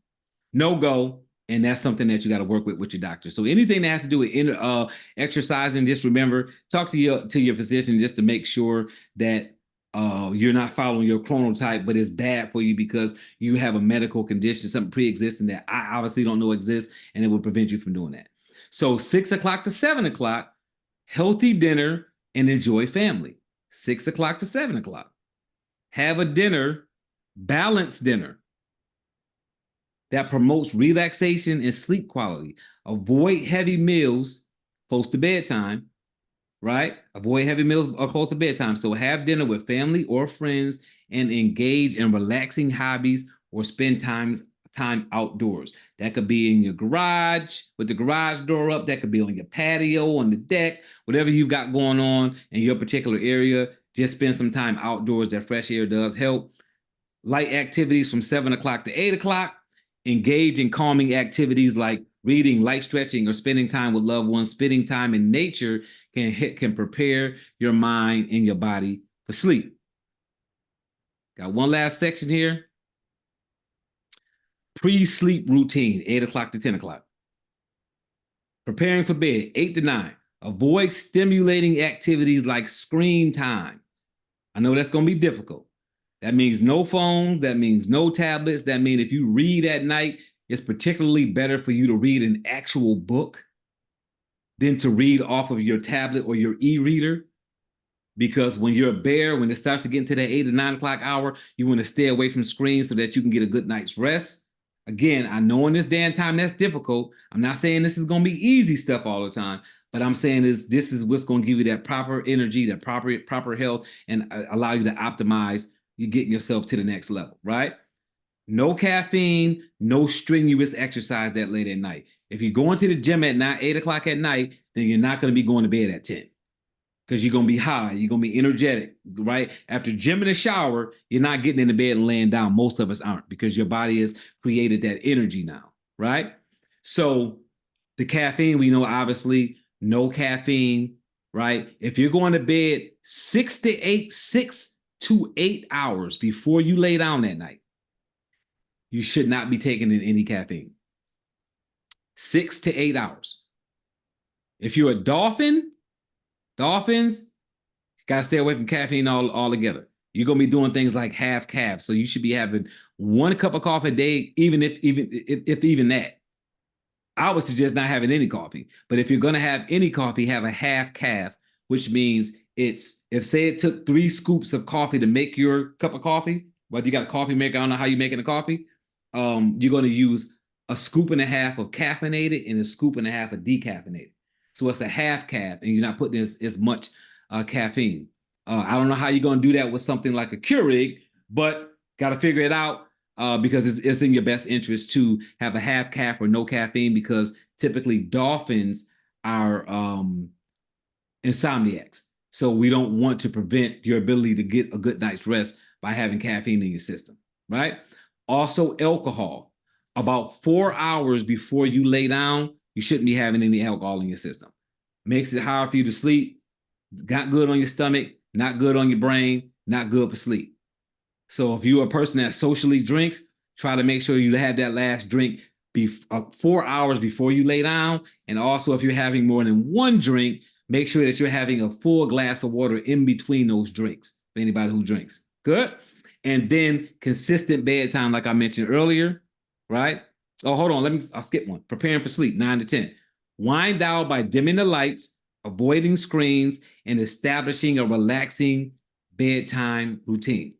no go. And that's something that you got to work with your doctor. So anything that has to do with exercising, just remember, talk to your physician just to make sure that you're not following your chronotype, but it's bad for you because you have a medical condition, something pre-existing that I obviously don't know exists, and it will prevent you from doing that. So 6 o'clock to 7 o'clock, healthy dinner and enjoy family. 6 o'clock to 7 o'clock. Have a dinner, balanced dinner that promotes relaxation and sleep quality. Avoid heavy meals close to bedtime, right? Avoid heavy meals close to bedtime. So have dinner with family or friends and engage in relaxing hobbies or spend time outdoors. That could be in your garage with the garage door up. That could be on your patio, on the deck, whatever you've got going on in your particular area. Just spend some time outdoors. That fresh air does help. Light activities from 7 o'clock to 8 o'clock. Engage in calming activities like reading, light stretching, or spending time with loved ones. Spending time in nature can prepare your mind and your body for sleep. Got one last section here. Pre-sleep routine, 8 o'clock to 10 o'clock. Preparing for bed, 8 to 9. Avoid stimulating activities like screen time. I know that's going to be difficult. That means no phone. That means no tablets. That means if you read at night, it's particularly better for you to read an actual book than to read off of your tablet or your e-reader. Because when you're a bear, when it starts to get into that 8 or 9 o'clock hour, you want to stay away from screens so that you can get a good night's rest. Again, I know in this day and time that's difficult. I'm not saying this is going to be easy stuff all the time, but I'm saying this is what's going to give you that proper energy, that proper health, and allow you to optimize you getting yourself to the next level, right? No caffeine, no strenuous exercise that late at night. If you're going to the gym at 8 o'clock at night, then you're not going to be going to bed at 10. Because you're going to be high, you're going to be energetic, right? After gym and a shower, you're not getting into bed and laying down. Most of us aren't because your body has created that energy now, right? So the caffeine, we know obviously no caffeine, right? If you're going to bed 6 to 8 hours before you lay down that night, you should not be taking in any caffeine. 6 to 8 hours. If you're a dolphins, gotta stay away from caffeine altogether. You're gonna be doing things like half calf, so you should be having 1 cup of coffee a day, even if that. I would suggest not having any coffee. But if you're gonna have any coffee, have a half calf, which means say it took 3 scoops of coffee to make your cup of coffee, whether you got a coffee maker, I don't know how you're making a coffee. You're gonna use a scoop and a half of caffeinated and a scoop and a half of decaffeinated. So it's a half calf, and you're not putting as much caffeine. I don't know how you're going to do that with something like a Keurig, but got to figure it out because it's in your best interest to have a half calf or no caffeine because typically dolphins are insomniacs. So we don't want to prevent your ability to get a good night's rest by having caffeine in your system, right? Also, alcohol. About 4 hours before you lay down, you shouldn't be having any alcohol in your system. Makes it hard for you to sleep. Not good on your stomach, not good on your brain, not good for sleep. So if you're a person that socially drinks, try to make sure you have that last drink 4 hours before you lay down. And also, if you're having more than 1 drink, make sure that you're having a full glass of water in between those drinks for anybody who drinks. Good. And then consistent bedtime, like I mentioned earlier, right? Oh, hold on. I'll skip one. Preparing for sleep, 9 to 10. Wind down by dimming the lights, avoiding screens, and establishing a relaxing bedtime routine.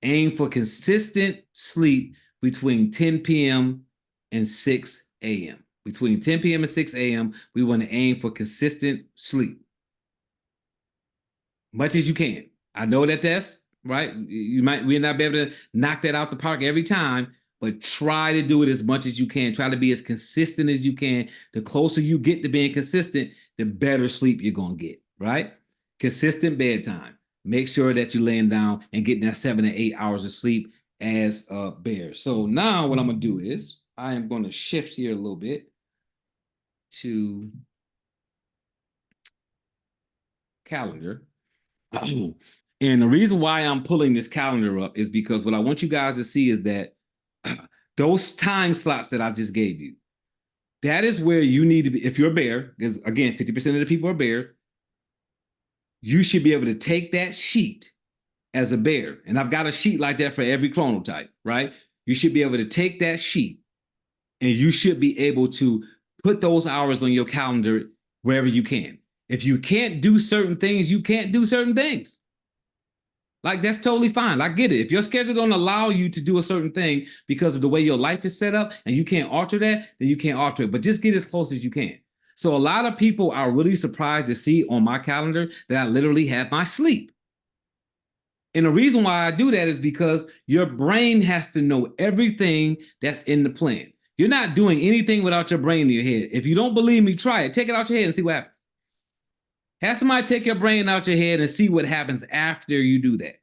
Aim for consistent sleep between 10 p.m. and 6 a.m. Between 10 p.m. and 6 a.m., we want to aim for consistent sleep. much as you can. I know that that's right. We're not be able to knock that out the park every time, but try to do it as much as you can. Try to be as consistent as you can. The closer you get to being consistent, the better sleep you're going to get, right? Consistent bedtime. Make sure that you're laying down and getting that 7 to 8 hours of sleep as a bear. So now what I'm going to do is I am going to shift here a little bit to calendar. And the reason why I'm pulling this calendar up is because what I want you guys to see is that those time slots that I just gave you, that is where you need to be. If you're a bear, because again, 50% of the people are bear, you should be able to take that sheet as a bear. And I've got a sheet like that for every chronotype, right? You should be able to take that sheet and you should be able to put those hours on your calendar wherever you can. If you can't do certain things, you can't do certain things. Like, that's totally fine. I get it. If your schedule don't allow you to do a certain thing because of the way your life is set up and you can't alter that, then you can't alter it. But just get as close as you can. So a lot of people are really surprised to see on my calendar that I literally have my sleep. And the reason why I do that is because your brain has to know everything that's in the plan. You're not doing anything without your brain in your head. If you don't believe me, try it. Take it out your head and see what happens. Have somebody take your brain out your head and see what happens after you do that.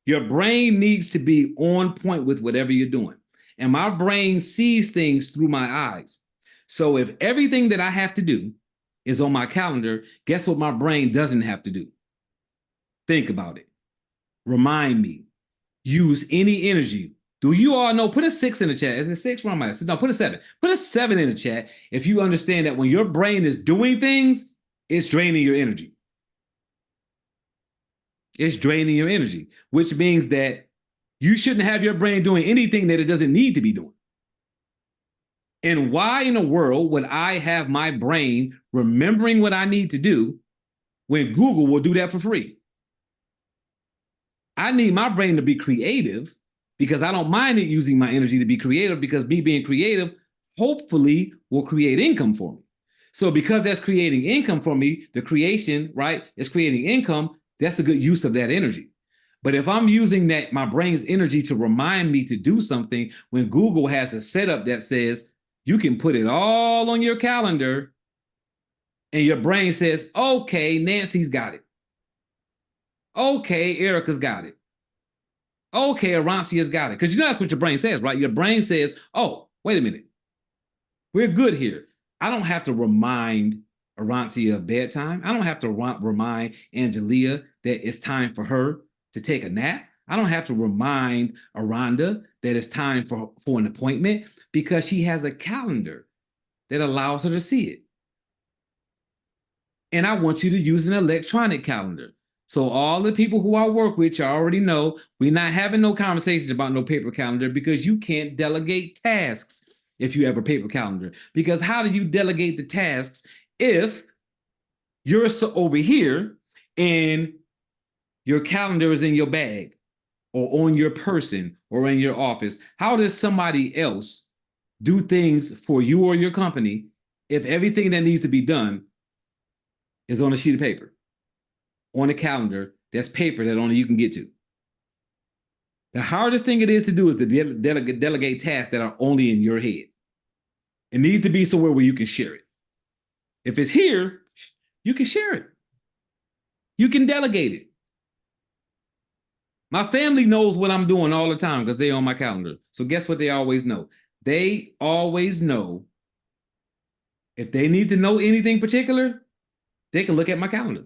Your brain needs to be on point with whatever you're doing. And my brain sees things through my eyes. So if everything that I have to do is on my calendar, guess what my brain doesn't have to do? Think about it. Remind me. Use any energy. Do you all know? Put a 6 in the chat. Is it 6? Where am I? No, put a 7. Put a 7 in the chat if you understand that when your brain is doing things, it's draining your energy. It's draining your energy, which means that you shouldn't have your brain doing anything that it doesn't need to be doing. And why in the world would I have my brain remembering what I need to do when Google will do that for free? I need my brain to be creative because I don't mind it using my energy to be creative, because me being creative hopefully will create income for me. So because that's creating income for me, the creation, right, is creating income. That's a good use of that energy. But if I'm using that, my brain's energy, to remind me to do something, when Google has a setup that says you can put it all on your calendar and your brain says, okay, Nancy's got it. Okay, Erica's got it. Okay, Arancia's got it. Because you know that's what your brain says, right? Your brain says, oh, wait a minute. We're good here. I don't have to remind Arancia of bedtime. I don't have to remind Angelia that it's time for her to take a nap. I don't have to remind Aranda that it's time for an appointment, because she has a calendar that allows her to see it. And I want you to use an electronic calendar. So all the people who I work with, you already know, we're not having no conversations about no paper calendar, because you can't delegate tasks if you have a paper calendar. Because how do you delegate the tasks if you're over here and your calendar is in your bag or on your person or in your office? How does somebody else do things for you or your company if everything that needs to be done is on a sheet of paper, on a calendar that's paper that only you can get to? The hardest thing it is to do is to delegate tasks that are only in your head. It needs to be somewhere where you can share it. If it's here, you can share it. You can delegate it. My family knows what I'm doing all the time because they're on my calendar. So guess what they always know? They always know if they need to know anything particular, they can look at my calendar.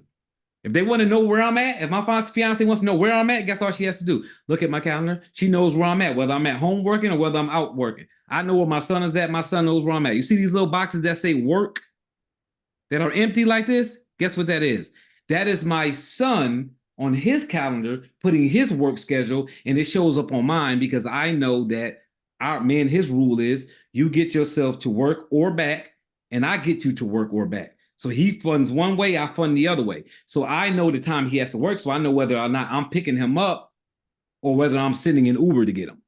If they want to know where I'm at, if my fiance wants to know where I'm at, guess all she has to do? Look at my calendar. She knows where I'm at, whether I'm at home working or whether I'm out working. I know where my son is at. My son knows where I'm at. You see these little boxes that say work that are empty like this? Guess what that is? That is my son on his calendar putting his work schedule, and it shows up on mine because I know that his rule is you get yourself to work or back, and I get you to work or back. So he funds one way, I fund the other way. So I know the time he has to work, so I know whether or not I'm picking him up or whether I'm sending an Uber to get him,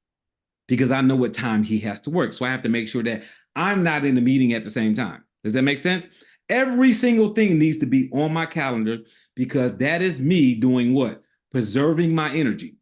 because I know what time he has to work. So I have to make sure that I'm not in the meeting at the same time. Does that make sense? Every single thing needs to be on my calendar because that is me doing what? Preserving my energy.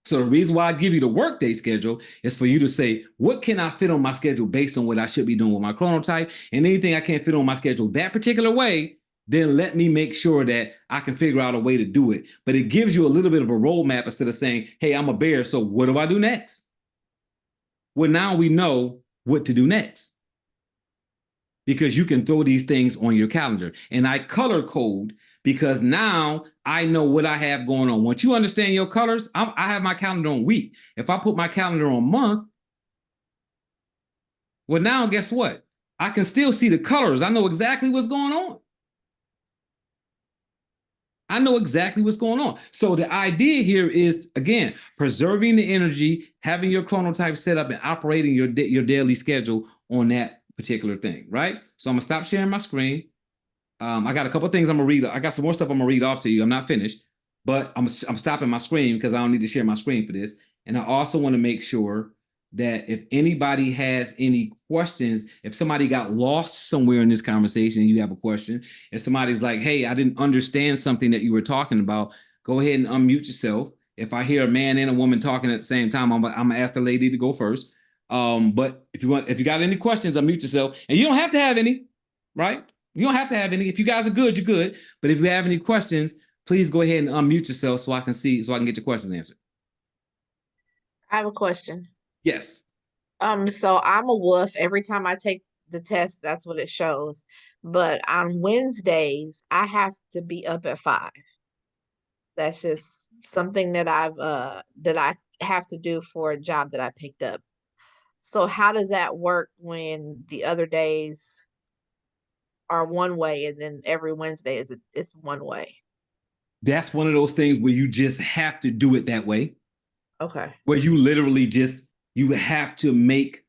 So the reason why I give you the workday schedule is for you to say, what can I fit on my schedule based on what I should be doing with my chronotype, and anything I can't fit on my schedule that particular way, then let me make sure that I can figure out a way to do it. But it gives you a little bit of a roadmap instead of saying, hey, I'm a bear, so what do I do next? Well, now we know what to do next, because you can throw these things on your calendar. And I color code because now I know what I have going on. Once you understand your colors, I have my calendar on week. If I put my calendar on month, well, now guess what? I can still see the colors. I know exactly what's going on. I know exactly what's going on. So the idea here is, again, preserving the energy, having your chronotype set up and operating your daily schedule on that particular thing, right? So I'm gonna stop sharing my screen. I got a couple of things I'm gonna read. I got some more stuff I'm gonna read off to you. I'm not finished, but I'm stopping my screen because I don't need to share my screen for this. And I also want to make sure that if anybody has any questions, if somebody got lost somewhere in this conversation and you have a question, if somebody's like, hey, I didn't understand something that you were talking about, go ahead and unmute yourself. If I hear a man and a woman talking at the same time, I'm gonna ask the lady to go first. But if you got any questions, unmute yourself. And you don't have to have any, right? You don't have to have any. If you guys are good, you're good. But if you have any questions, please go ahead and unmute yourself so I can get your questions answered. I have a question. Yes. So I'm a wolf. Every time I take the test, that's what it shows. But on Wednesdays, I have to be up at 5. That's just something that I have to do for a job that I picked up. So how does that work when the other days are one way and then every Wednesday it's one way? That's one of those things where you just have to do it that way. Okay. Where you literally you have to make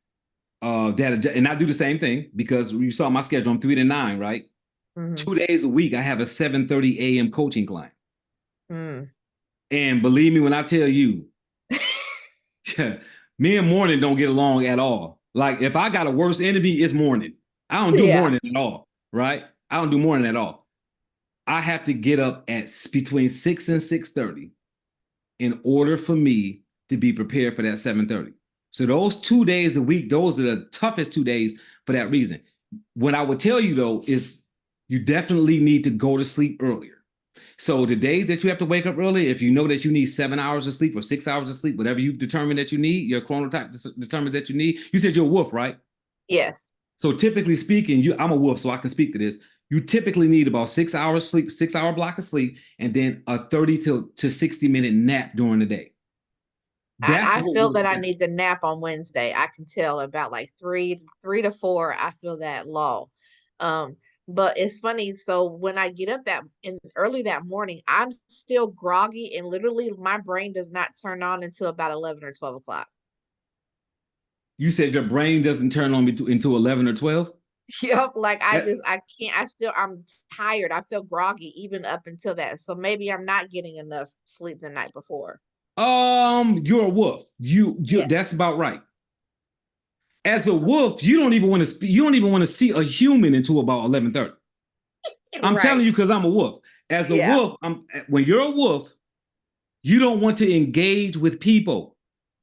that, and I do the same thing because you saw my schedule. I'm 3 to 9, right? Mm-hmm. 2 days a week, I have a 7:30 a.m. coaching client. Mm. And believe me when I tell you, me and morning don't get along at all. Like if I got a worse enemy, it's morning. I don't do morning at all, right? I don't do morning at all. I have to get up at between 6 and 6:30 in order for me to be prepared for that 7:30. So those 2 days a week, those are the toughest 2 days for that reason. What I would tell you though is you definitely need to go to sleep earlier. So the days that you have to wake up early, if you know that you need 7 hours of sleep or 6 hours of sleep, whatever you determine that you need, your chronotype determines that you need. You said you're a wolf, right? Yes. So typically speaking, I'm a wolf, so I can speak to this. You typically need about 6 hours sleep, 6-hour block of sleep, and then a 30 to 60-minute nap during the day. I feel that I need the nap on Wednesday. I can tell about like 3 to 4. I feel that low. But it's funny. So when I get up early that morning, I'm still groggy and literally my brain does not turn on until about 11 or 12 o'clock. You said your brain doesn't turn on until 11 or 12? Yep. Like I can't, I'm tired. I feel groggy even up until that. So maybe I'm not getting enough sleep the night before. You're a wolf. Yeah. That's about right. As a wolf, you don't even want to see a human until about 11:30. I'm telling you because I'm a wolf. As a wolf, when you're a wolf, you don't want to engage with people.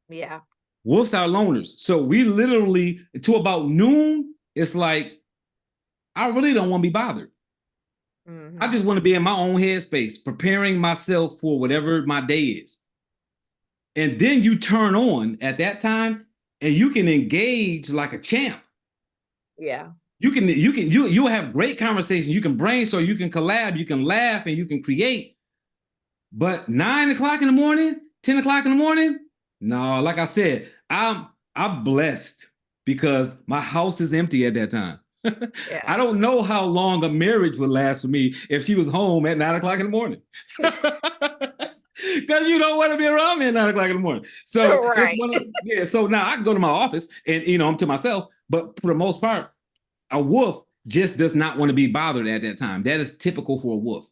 Yeah. Wolves are loners. So we literally, to about noon, it's like, I really don't want to be bothered. Mm-hmm. I just want to be in my own headspace, preparing myself for whatever my day is. And then you turn on at that time and you can engage like a champ. Yeah. You'll have great conversations. You can brainstorm, you can collab, you can laugh, and you can create. But 9 o'clock in the morning, 10 o'clock in the morning, no, like I said, I'm blessed because my house is empty at that time. Yeah. I don't know how long a marriage would last for me if she was home at 9 o'clock in the morning. Because you don't want to be around me at 9 o'clock in the morning. So right. So now I can go to my office and I'm to myself, but for the most part, a wolf just does not want to be bothered at that time. That is typical for a wolf.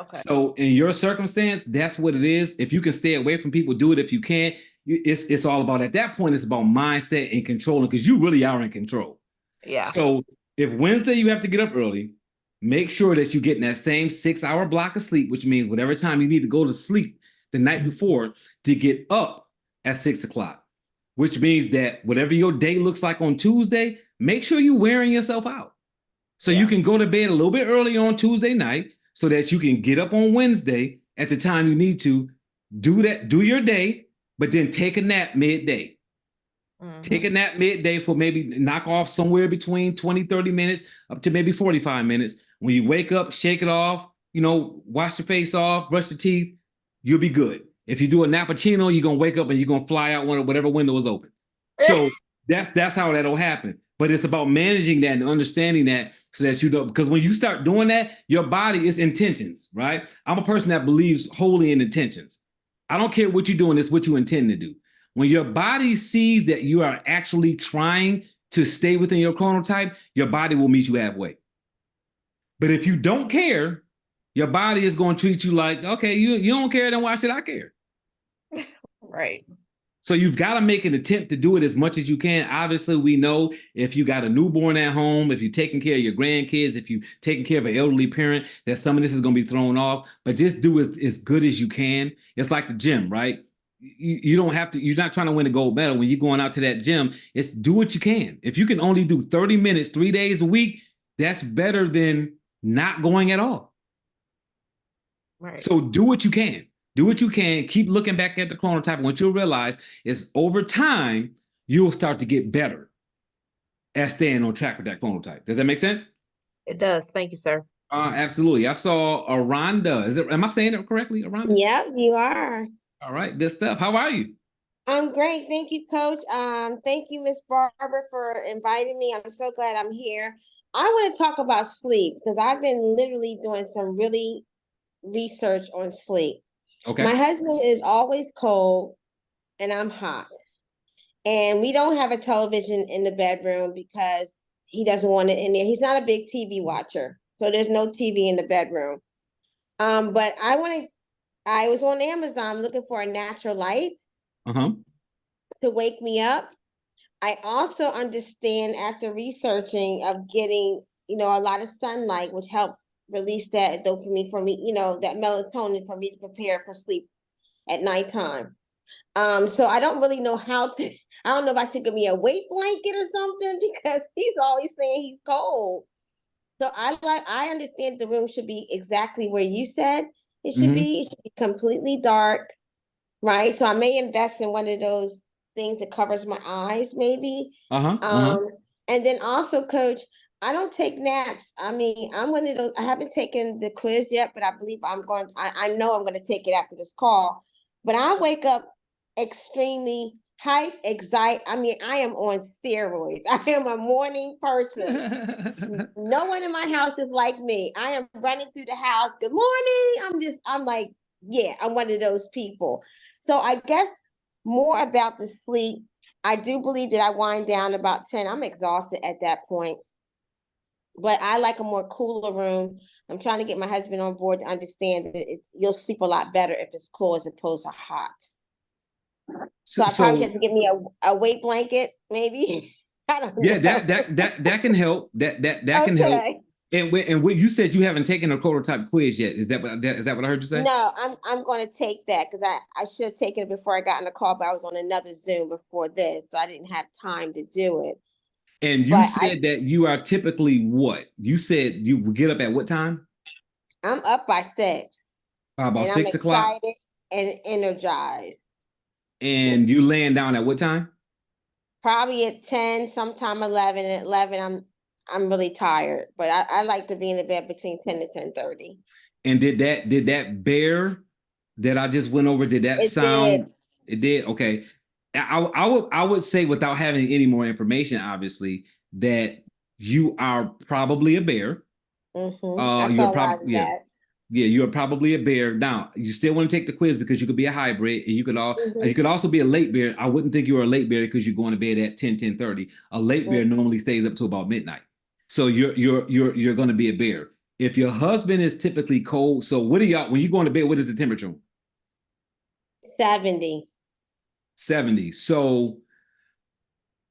Okay. So in your circumstance, that's what it is. If you can stay away from people, do it. If you can't, it's all about, at that point, it's about mindset and controlling, because you really are in control. Yeah. So if Wednesday you have to get up early, make sure that you get in that same 6-hour block of sleep, which means whatever time you need to go to sleep the night before to get up at 6 o'clock, which means that whatever your day looks like on Tuesday, make sure you're wearing yourself out. So you can go to bed a little bit earlier on Tuesday night so that you can get up on Wednesday at the time you need to do your day, but then take a nap midday. Take a nap midday for maybe knock off somewhere between 20, 30 minutes up to maybe 45 minutes. When you wake up, shake it off, wash your face off, brush your teeth, you'll be good. If you do a nappuccino, you're going to wake up and you're going to fly out whatever window is open. So that's how that'll happen. But it's about managing that and understanding that so that you don't, because when you start doing that, your body is intentions, right? I'm a person that believes wholly in intentions. I don't care what you're doing, it's what you intend to do. When your body sees that you are actually trying to stay within your chronotype, your body will meet you halfway. But if you don't care, your body is going to treat you like, okay, you don't care, then why should I care? Right. So you've got to make an attempt to do it as much as you can. Obviously, we know if you got a newborn at home, if you're taking care of your grandkids, if you're taking care of an elderly parent, that some of this is going to be thrown off, but just do as good as you can. It's like the gym, right? You don't have to, you're not trying to win a gold medal when you're going out to that gym. It's do what you can. If you can only do 30 minutes, 3 days a week, that's better than not going at all. Right. So do what you can. Do what you can. Keep looking back at the chronotype. What you'll realize is over time, you'll start to get better at staying on track with that chronotype. Does that make sense? It does. Thank you, sir. Absolutely. I saw Aranda. Am I saying it correctly, Aranda? Yep, you are. All right, good stuff. How are you? I'm great. Thank you, Coach. Thank you, Miss Barbara, for inviting me. I'm so glad I'm here. I want to talk about sleep because I've been literally doing some really research on sleep. Okay. My husband is always cold and I'm hot. And we don't have a television in the bedroom because he doesn't want it in there. He's not a big TV watcher. So there's no TV in the bedroom. But I was on Amazon looking for a natural light to wake me up. I also understand after researching of getting, a lot of sunlight, which helps release that dopamine for me, that melatonin for me to prepare for sleep at nighttime. So I don't really know I don't know if I should give me a weight blanket or something because he's always saying he's cold. So I understand the room should be exactly where you said it should be. It should be completely dark, right? So I may invest in one of those things that covers my eyes, maybe. And then also, Coach, I don't take naps. I mean, I'm one of those. I haven't taken the quiz yet, but I believe I know I'm going to take it after this call. But I wake up extremely hype, excited. I mean, I am on steroids. I am a morning person. No one in my house is like me. I am running through the house. Good morning. I'm like, yeah, I'm one of those people. So I guess more about the sleep. I do believe that I wind down about 10. I'm exhausted at that point. But I like a more cooler room. I'm trying to get my husband on board to understand that you'll sleep a lot better if it's cool as opposed to hot. So I probably have to get me a weight blanket, maybe. I don't know. Yeah, that can help. That can help. And what you said you haven't taken a chronotype quiz yet. Is that what I heard you say? No, I'm going to take that because I should have taken it before I got on the call, but I was on another Zoom before this, so I didn't have time to do it. And you said that you are typically what? You said you get up at what time? I'm up by 6. About 6 o'clock? Excited and energized. And you laying down at what time? Probably at 10, sometime 11. At 11, I'm really tired, but I like to be in the bed between 10 to 10:30. And did that bear that I just went over, did that sound? It did. Okay. I would say, without having any more information, obviously, that you are probably a bear. You're probably you're probably a bear. Now, you still want to take the quiz because you could be a hybrid, and you could also be a late bear. I wouldn't think you were a late bear because you're going to bed at 10:30. A late bear normally stays up to about midnight. So you're going to be a bear. If your husband is typically cold, so what are y'all when you go to bed? What is the temperature? 70. 70. So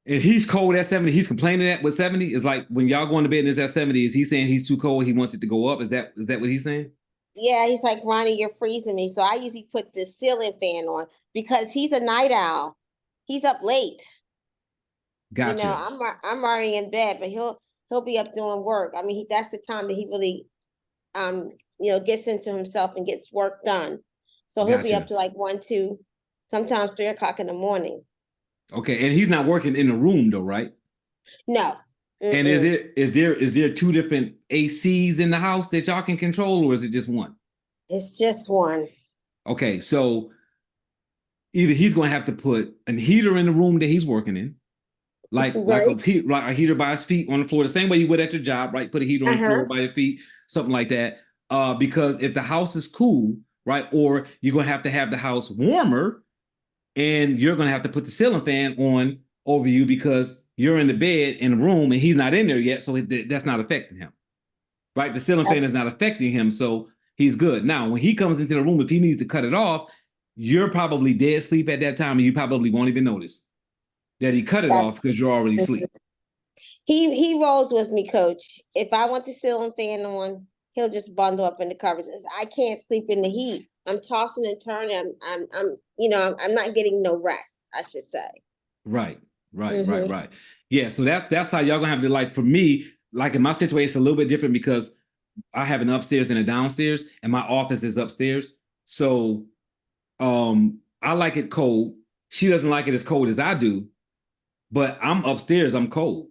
And he's cold at 70. He's complaining at with 70. Is like when y'all going to bed and it's at 70, is he saying he's too cold? He wants it to go up? Is that what he's saying? Yeah, he's like, Ronnie, you're freezing me. So I usually put the ceiling fan on because he's a night owl. He's up late. Gotcha. You know, I'm already in bed, but he'll be up doing work. I mean, that's the time that he really gets into himself and gets work done. So he'll be Gotcha. up to like 1, 2, sometimes 3 o'clock in the morning. Okay, and he's not working in the room though, right? No. And is there 2 different ACs in the house that y'all can control, or is it just one? It's just one. Okay, so either he's going to have to put a heater in the room that he's working in, like a heater by his feet on the floor, the same way you would at your job, right? Put a heater on the floor by your feet, something like that. Because if the house is cool, right, or you're going to have the house warmer, and you're going to have to put the ceiling fan on over you because you're in the bed in the room and he's not in there yet, so that's not affecting him, right? The ceiling fan is not affecting him, so he's good. Now, when he comes into the room, if he needs to cut it off, you're probably dead asleep at that time, and you probably won't even notice that he cut it off because you're already asleep. He rolls with me, Coach. If I want the ceiling fan on, he'll just bundle up in the covers. I can't sleep in the heat. I'm tossing and turning. I'm not getting no rest, I should say. Right. Yeah, so that's how y'all gonna have to, like, for me, like in my situation, it's a little bit different because I have an upstairs and a downstairs, and my office is upstairs. So I like it cold. She doesn't like it as cold as I do, but I'm upstairs, I'm cold.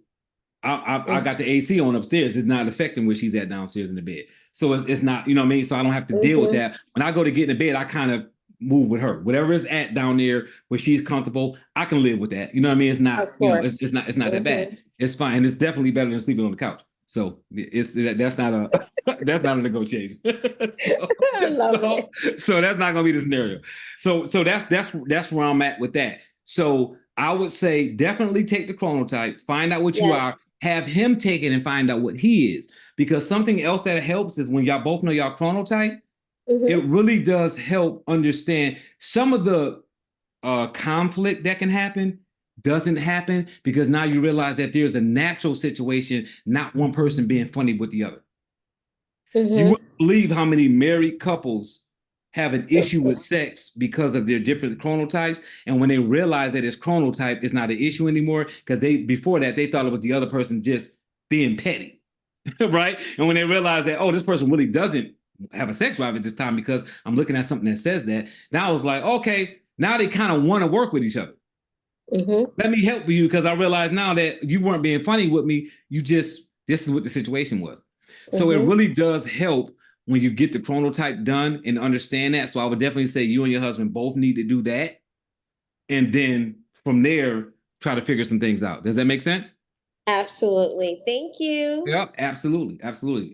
I got the AC on upstairs. It's not affecting where she's at downstairs in the bed. So it's not, you know what I mean? So I don't have to deal with that. When I go to get in the bed, I kind of move with her. Whatever is at down there where she's comfortable, I can live with that. You know what I mean? It's not, it's not that bad. It's fine. And it's definitely better than sleeping on the couch. So that's not a negotiation. So that's not gonna be the scenario. So that's where I'm at with that. So I would say definitely take the chronotype, find out what you are, have him take it and find out what he is. Because something else that helps is when y'all both know y'all chronotype, it really does help understand some of the conflict that can happen doesn't happen because now you realize that there's a natural situation, not one person being funny with the other. You wouldn't believe how many married couples have an issue with sex because of their different chronotypes. And when they realize that it's chronotype, it's not an issue anymore because before that, they thought it was the other person just being petty, right? And when they realize that, oh, this person really doesn't have a sex drive at this time because I'm looking at something that says that, now it's like, okay, now they kind of want to work with each other. Let me help you because I realize now that you weren't being funny with me. This is what the situation was. So it really does help when you get the chronotype done and understand that. So I would definitely say you and your husband both need to do that. And then from there, try to figure some things out. Does that make sense? Absolutely. Thank you. Yep, absolutely.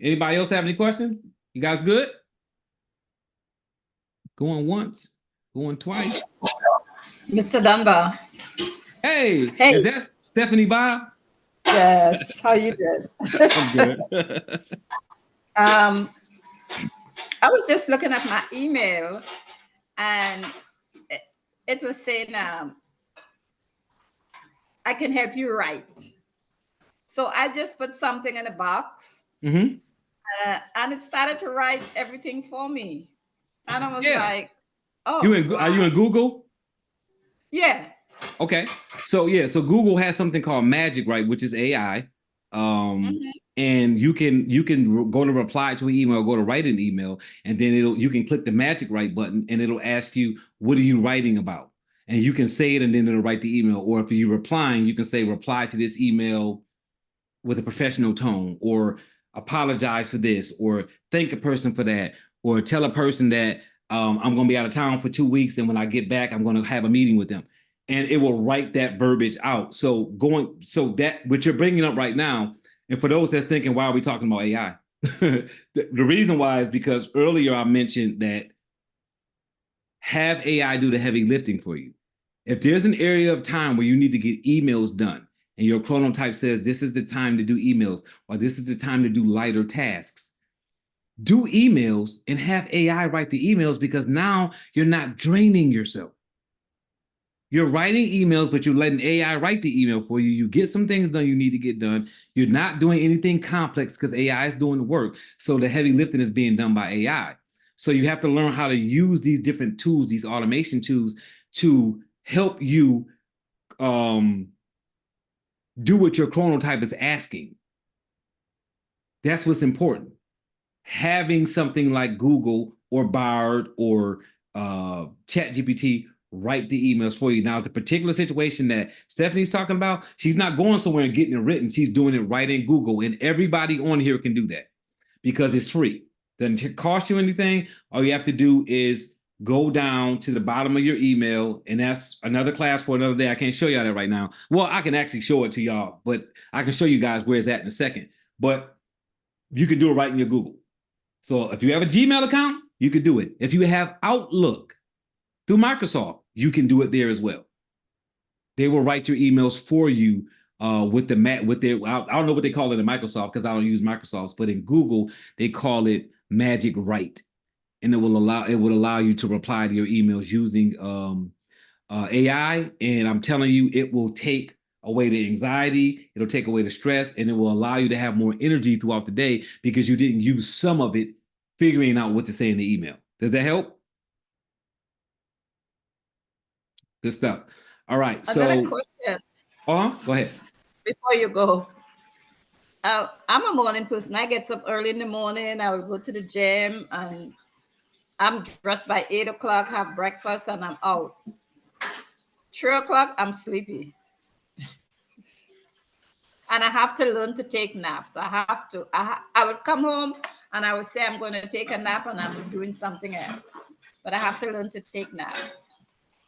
Anybody else have any questions? You guys good? Going once, going twice. Mr. Dunbar. Hey, is that Stephanie Bob? Yes, how you doing? I'm good. I was just looking at my email and it was saying, I can help you write. So I just put something in a box and it started to write everything for me. And I was like, oh. Are you in Google? Yeah. Okay. So Google has something called Magic Write, which is AI. And you can go to reply to an email, go to write an email, and then you can click the Magic Write button and it'll ask you, what are you writing about? And you can say it and then it'll write the email. Or if you're replying, you can say reply to this email with a professional tone, or apologize for this, or thank a person for that, or tell a person that I'm going to be out of town for 2 weeks, and when I get back, I'm going to have a meeting with them. And it will write that verbiage out. So that what you're bringing up right now, and for those that's thinking, why are we talking about AI? The reason why is because earlier I mentioned that have AI do the heavy lifting for you. If there's an area of time where you need to get emails done, and your chronotype says this is the time to do emails, or this is the time to do lighter tasks, do emails and have AI write the emails, because now you're not draining yourself. You're writing emails, but you're letting AI write the email for you. You get some things done you need to get done. You're not doing anything complex because AI is doing the work. So the heavy lifting is being done by AI. So you have to learn how to use these different tools, these automation tools, to help you do what your chronotype is asking. That's what's important. Having something like Google or Bard or ChatGPT write the emails for you. Now, the particular situation that Stephanie's talking about, she's not going somewhere and getting it written. She's doing it right in Google, and everybody on here can do that because it's free. Doesn't cost you anything. All you have to do is go down to the bottom of your email, and that's another class for another day. I can't show y'all that right now. Well, I can actually show it to y'all, but I can show you guys where it's at in a second. But you can do it right in your Google. So if you have a Gmail account, you can do it. If you have Outlook through Microsoft, you can do it there as well. They will write your emails for you with their, I don't know what they call it in Microsoft because I don't use Microsoft's, but in Google, they call it Magic Write. And it would allow you to reply to your emails using AI. And I'm telling you, it will take away the anxiety, it'll take away the stress, and it will allow you to have more energy throughout the day because you didn't use some of it figuring out what to say in the email. Does that help? Good stuff. All right. Another question. Go ahead. Before you go, I'm a morning person. I get up early in the morning. I will go to the gym, and I'm dressed by 8 o'clock, have breakfast, and I'm out. 3 o'clock, I'm sleepy. And I have to learn to take naps. I would come home and I would say I'm going to take a nap and I'm doing something else. But I have to learn to take naps.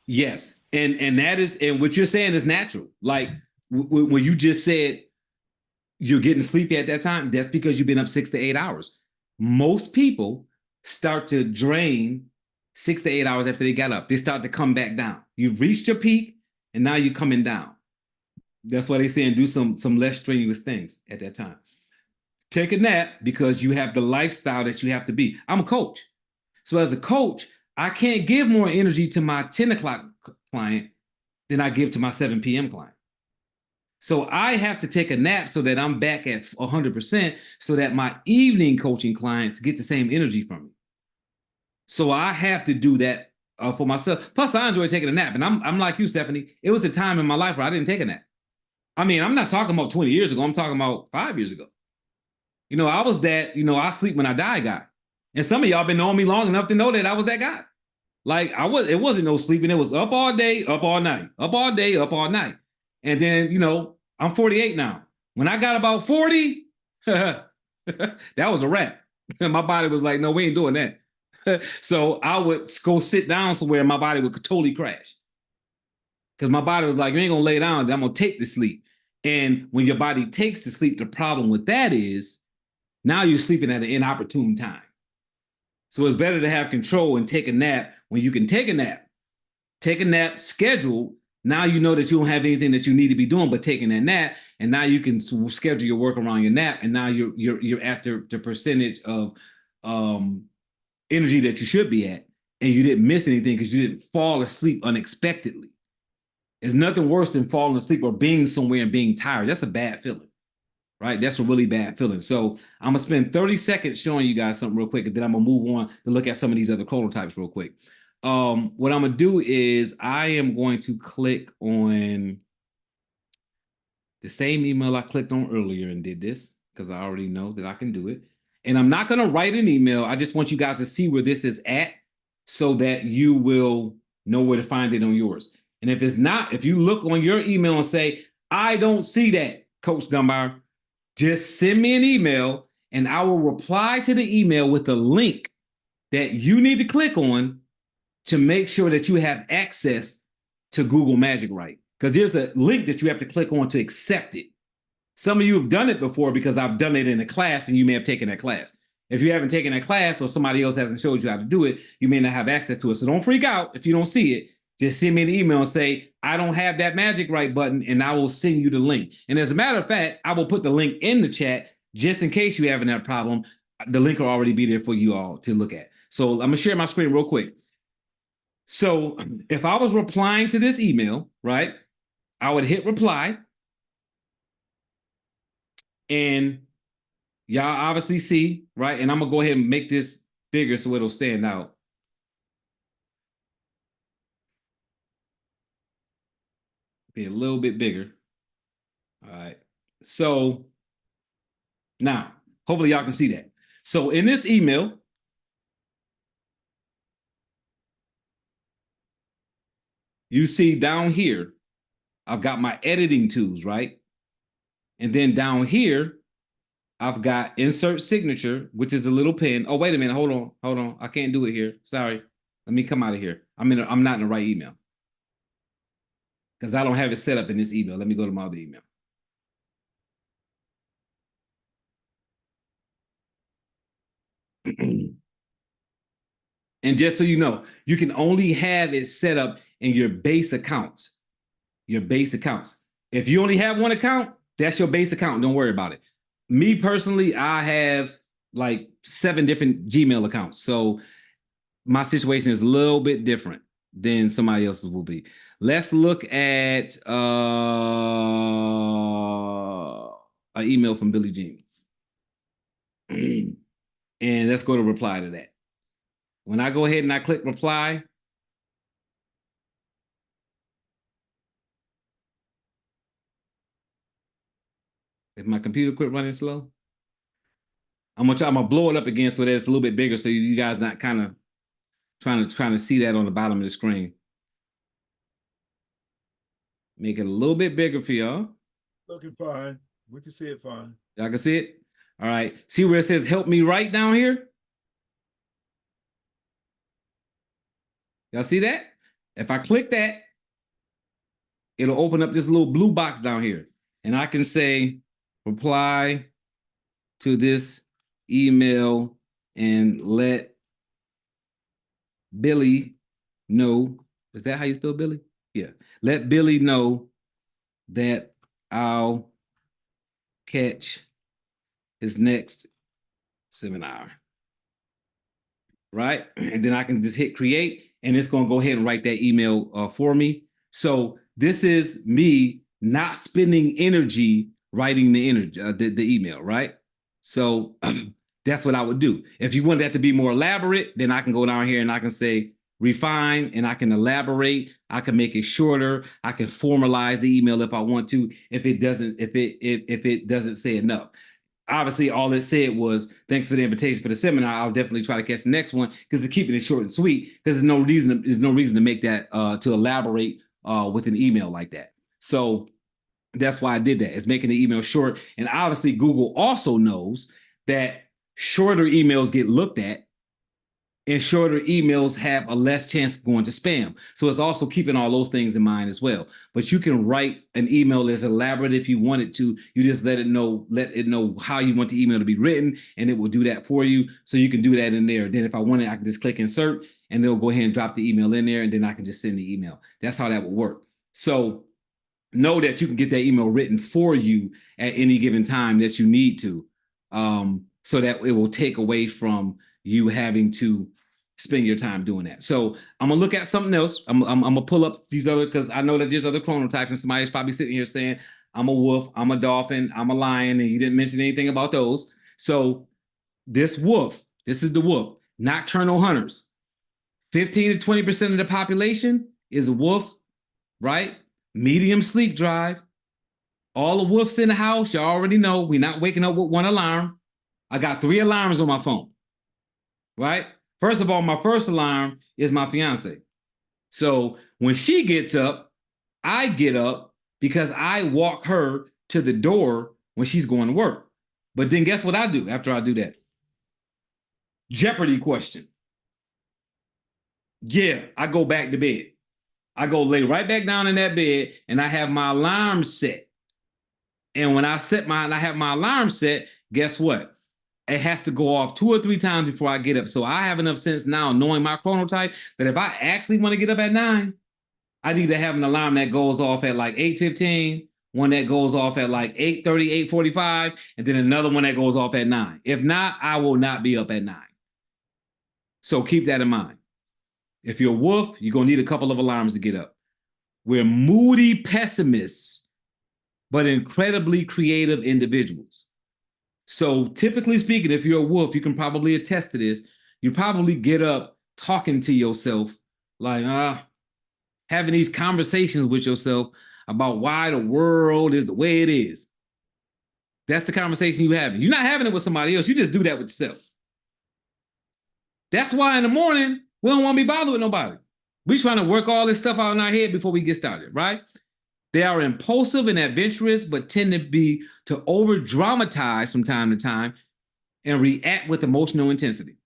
Yes. And that is, and what you're saying is natural. Like when you just said you're getting sleepy at that time, that's because you've been up 6 to 8 hours. Most people start to drain 6 to 8 hours after they got up. They start to come back down. You've reached your peak and now you're coming down. That's why they say and do some less strenuous things at that time. Take a nap because you have the lifestyle that you have to be. I'm a coach. So as a coach, I can't give more energy to my 10 o'clock client than I give to my 7 p.m. client. So I have to take a nap so that I'm back at 100% so that my evening coaching clients get the same energy from me. So I have to do that for myself. Plus, I enjoy taking a nap. And I'm like you, Stephanie. It was a time in my life where I didn't take a nap. I mean, I'm not talking about 20 years ago. I'm talking about 5 years ago. You know, I was that, I sleep when I die guy. And some of y'all been knowing me long enough to know that I was that guy. Like it wasn't no sleeping. It was up all day, up all night, up all day, up all night. And then, I'm 48 now. When I got about 40, that was a wrap. And my body was like, no, we ain't doing that. So I would go sit down somewhere and my body would totally crash. Because my body was like, you ain't gonna lay down, I'm gonna take the sleep. And when your body takes the sleep, the problem with that is now you're sleeping at an inopportune time. So it's better to have control and take a nap when you can take a nap. Take a nap scheduled. Now you know that you don't have anything that you need to be doing but taking that nap, and now you can schedule your work around your nap, and now you're at the percentage of energy that you should be at, and you didn't miss anything because you didn't fall asleep unexpectedly. There's nothing worse than falling asleep or being somewhere and being tired. That's a bad feeling, right? That's a really bad feeling. So I'm gonna spend 30 seconds showing you guys something real quick, and then I'm gonna move on to look at some of these other chronotypes real quick. What I'm gonna do is I am going to click on the same email I clicked on earlier and did this because I already know that I can do it. And I'm not gonna write an email. I just want you guys to see where this is at so that you will know where to find it on yours. And if it's not, if you look on your email and say, I don't see that, Coach Dunbar, just send me an email and I will reply to the email with a link that you need to click on to make sure that you have access to Google Magic Write. Because there's a link that you have to click on to accept it. Some of you have done it before because I've done it in a class and you may have taken that class. If you haven't taken that class or somebody else hasn't showed you how to do it, you may not have access to it. So don't freak out if you don't see it. Just send me an email and say, I don't have that Magic Write button, and I will send you the link. And as a matter of fact, I will put the link in the chat just in case you're having that problem. The link will already be there for you all to look at. So I'm gonna share my screen real quick. So if I was replying to this email, right, I would hit reply. And y'all obviously see, right? And I'm gonna go ahead and make this bigger so it'll stand out. Be a little bit bigger. All right. So now, hopefully y'all can see that. So in this email, you see down here, I've got my editing tools, right? And then down here, I've got insert signature, which is a little pen. Oh, wait a minute. Hold on. I can't do it here. Sorry. Let me come out of here. I'm not in the right email because I don't have it set up in this email. Let me go to my other email. And just so you know, you can only have it set up in your base accounts. Your base accounts. If you only have one account, that's your base account. Don't worry about it. Me personally, I have like 7 different Gmail accounts. So my situation is a little bit different than somebody else's will be. Let's look at an email from Billie Jean. And let's go to reply to that. When I go ahead and I click reply, if my computer quit running slow, I'm gonna blow it up again so that it's a little bit bigger so you guys not kind of trying to see that on the bottom of the screen. Make it a little bit bigger for y'all. Looking fine. We can see it fine. Y'all can see it? All right. See where it says help me write down here? Y'all see that? If I click that, it'll open up this little blue box down here. And I can say reply to this email and let Billy know. Is that how you spell Billy? Yeah. Let Billy know that I'll catch his next seminar. Right? And then I can just hit create and it's going to go ahead and write that email for me. So this is me not spending energy writing the email, right? So that's what I would do. If you want that to be more elaborate, then I can go down here and I can say refine and I can elaborate. I can make it shorter. I can formalize the email if I want to, if it doesn't say enough. Obviously, all it said was, thanks for the invitation for the seminar. I'll definitely try to catch the next one because it's keeping it short and sweet because there's no reason to make that, to elaborate with an email like that. So that's why I did that. It's making the email short. And obviously, Google also knows that shorter emails get looked at and shorter emails have a less chance of going to spam. So it's also keeping all those things in mind as well. But you can write an email as elaborate if you wanted to. You just let it know how you want the email to be written, and it will do that for you. So you can do that in there. Then if I want it, I can just click insert, and they'll go ahead and drop the email in there, and then I can just send the email. That's how that will work. So know that you can get that email written for you at any given time that you need to, so that it will take away from you having to spend your time doing that. So I'm gonna look at something else. I'm gonna pull up these other, because I know that there's other chronotypes, and somebody's probably sitting here saying, I'm a wolf, I'm a dolphin, I'm a lion, and you didn't mention anything about those. So this wolf, this is the wolf, nocturnal hunters. 15 to 20% of the population is a wolf, right? Medium sleep drive. All the wolves in the house, you already know, we're not waking up with one alarm. I got 3 alarms on my phone, right? First of all, my first alarm is my fiance. So when she gets up, I get up because I walk her to the door when she's going to work. But then guess what I do after I do that? Jeopardy question. Yeah, I go back to bed. I go lay right back down in that bed and I have my alarm set. And when I have my alarm set, guess what? It has to go off 2 or 3 times before I get up. So I have enough sense now, knowing my chronotype, that if I actually want to get up at 9, I need to have an alarm that goes off at like 8:15, one that goes off at like 8:30, 8:45, and then another one that goes off at 9. If not, I will not be up at 9. So keep that in mind. If you're a wolf, you're going to need a couple of alarms to get up. We're moody pessimists, but incredibly creative individuals. So typically speaking, if you're a wolf, you can probably attest to this. You probably get up talking to yourself, like, having these conversations with yourself about why the world is the way it is. That's the conversation you having. You're not having it with somebody else. You just do that with yourself. That's why in the morning, we don't want to be bothered with nobody. We're trying to work all this stuff out in our head before we get started, right? They are impulsive and adventurous, but tend to over dramatize from time to time and react with emotional intensity.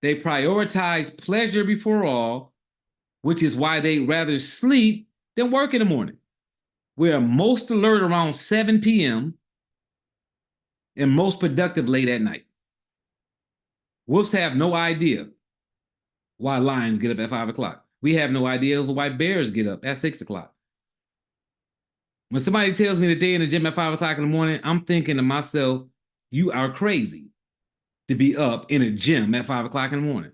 They prioritize pleasure before all, which is why they rather sleep than work in the morning. We are most alert around 7 p.m. and most productive late at night. Wolves have no idea why lions get up at 5 o'clock. We have no idea why bears get up at 6 o'clock. When somebody tells me that they're in the gym at 5 o'clock in the morning, I'm thinking to myself, you are crazy to be up in a gym at 5 o'clock in the morning.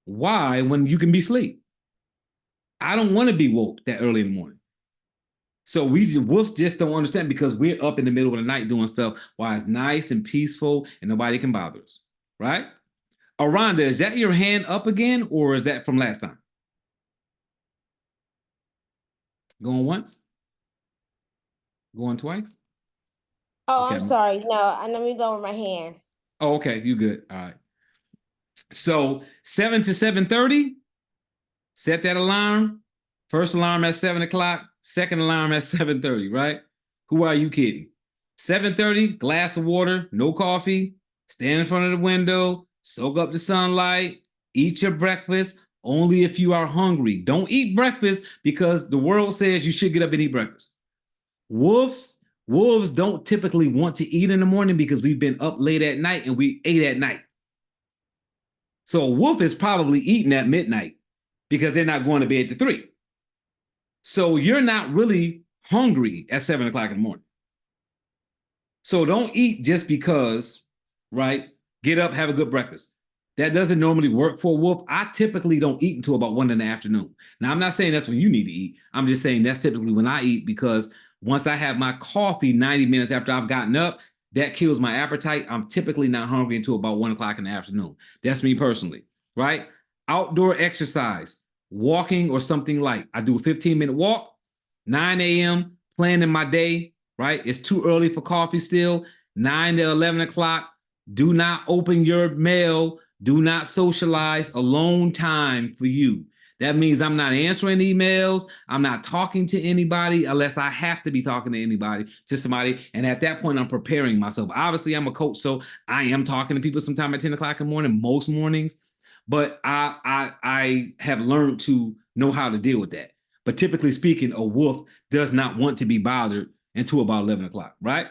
Why when you can be asleep? I don't want to be woke that early in the morning. So wolves just don't understand because we're up in the middle of the night doing stuff while it's nice and peaceful and nobody can bother us, right? Aranda, is that your hand up again or is that from last time? Going once? Going twice? Oh, Okay. I'm sorry. No, let me lower my hand. Oh, okay. You good. All right. So 7 to 7:30, set that alarm. First alarm at 7 o'clock, second alarm at 7:30, right? Who are you kidding? 7:30, glass of water, no coffee, stand in front of the window, soak up the sunlight, eat your breakfast, only if you are hungry. Don't eat breakfast because the world says you should get up and eat breakfast. Wolves don't typically want to eat in the morning because we've been up late at night and we ate at night. So a wolf is probably eating at midnight because they're not going to bed to 3. So you're not really hungry at 7 o'clock in the morning. So don't eat just because, right? Get up, have a good breakfast. That doesn't normally work for a wolf. I typically don't eat until about 1 in the afternoon. Now, I'm not saying that's when you need to eat. I'm just saying that's typically when I eat because once I have my coffee 90 minutes after I've gotten up, that kills my appetite. I'm typically not hungry until about 1 o'clock in the afternoon. That's me personally, right? Outdoor exercise, walking or something light. I do a 15-minute walk, 9 a.m., planning my day, right? It's too early for coffee still. 9 to 11 o'clock, do not open your mail. Do not socialize. Alone time for you. That means I'm not answering emails. I'm not talking to anybody unless I have to be talking to somebody. And at that point, I'm preparing myself. Obviously, I'm a coach, so I am talking to people sometime at 10 o'clock in the morning, most mornings. But I have learned to know how to deal with that. But typically speaking, a wolf does not want to be bothered until about 11 o'clock, right?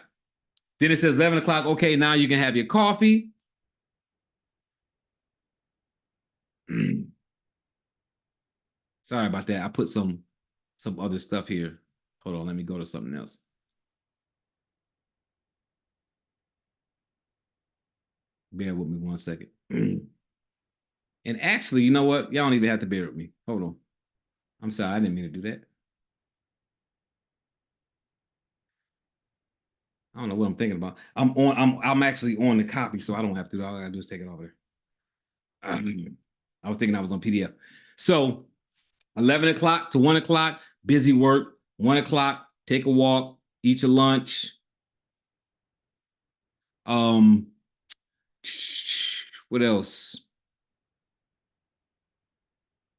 Then it says 11 o'clock, okay, now you can have your coffee. Sorry about that. I put some other stuff here. Hold on, let me go to something else. Bear with me 1 second. And actually, you know what? Y'all don't even have to bear with me. Hold on. I'm sorry, I didn't mean to do that. I don't know what I'm thinking about. I'm actually on the copy, so I don't have to. All I gotta do is take it over there. I was thinking I was on PDF. So 11 o'clock to 1 o'clock, busy work. 1 o'clock, take a walk, eat your lunch. What else?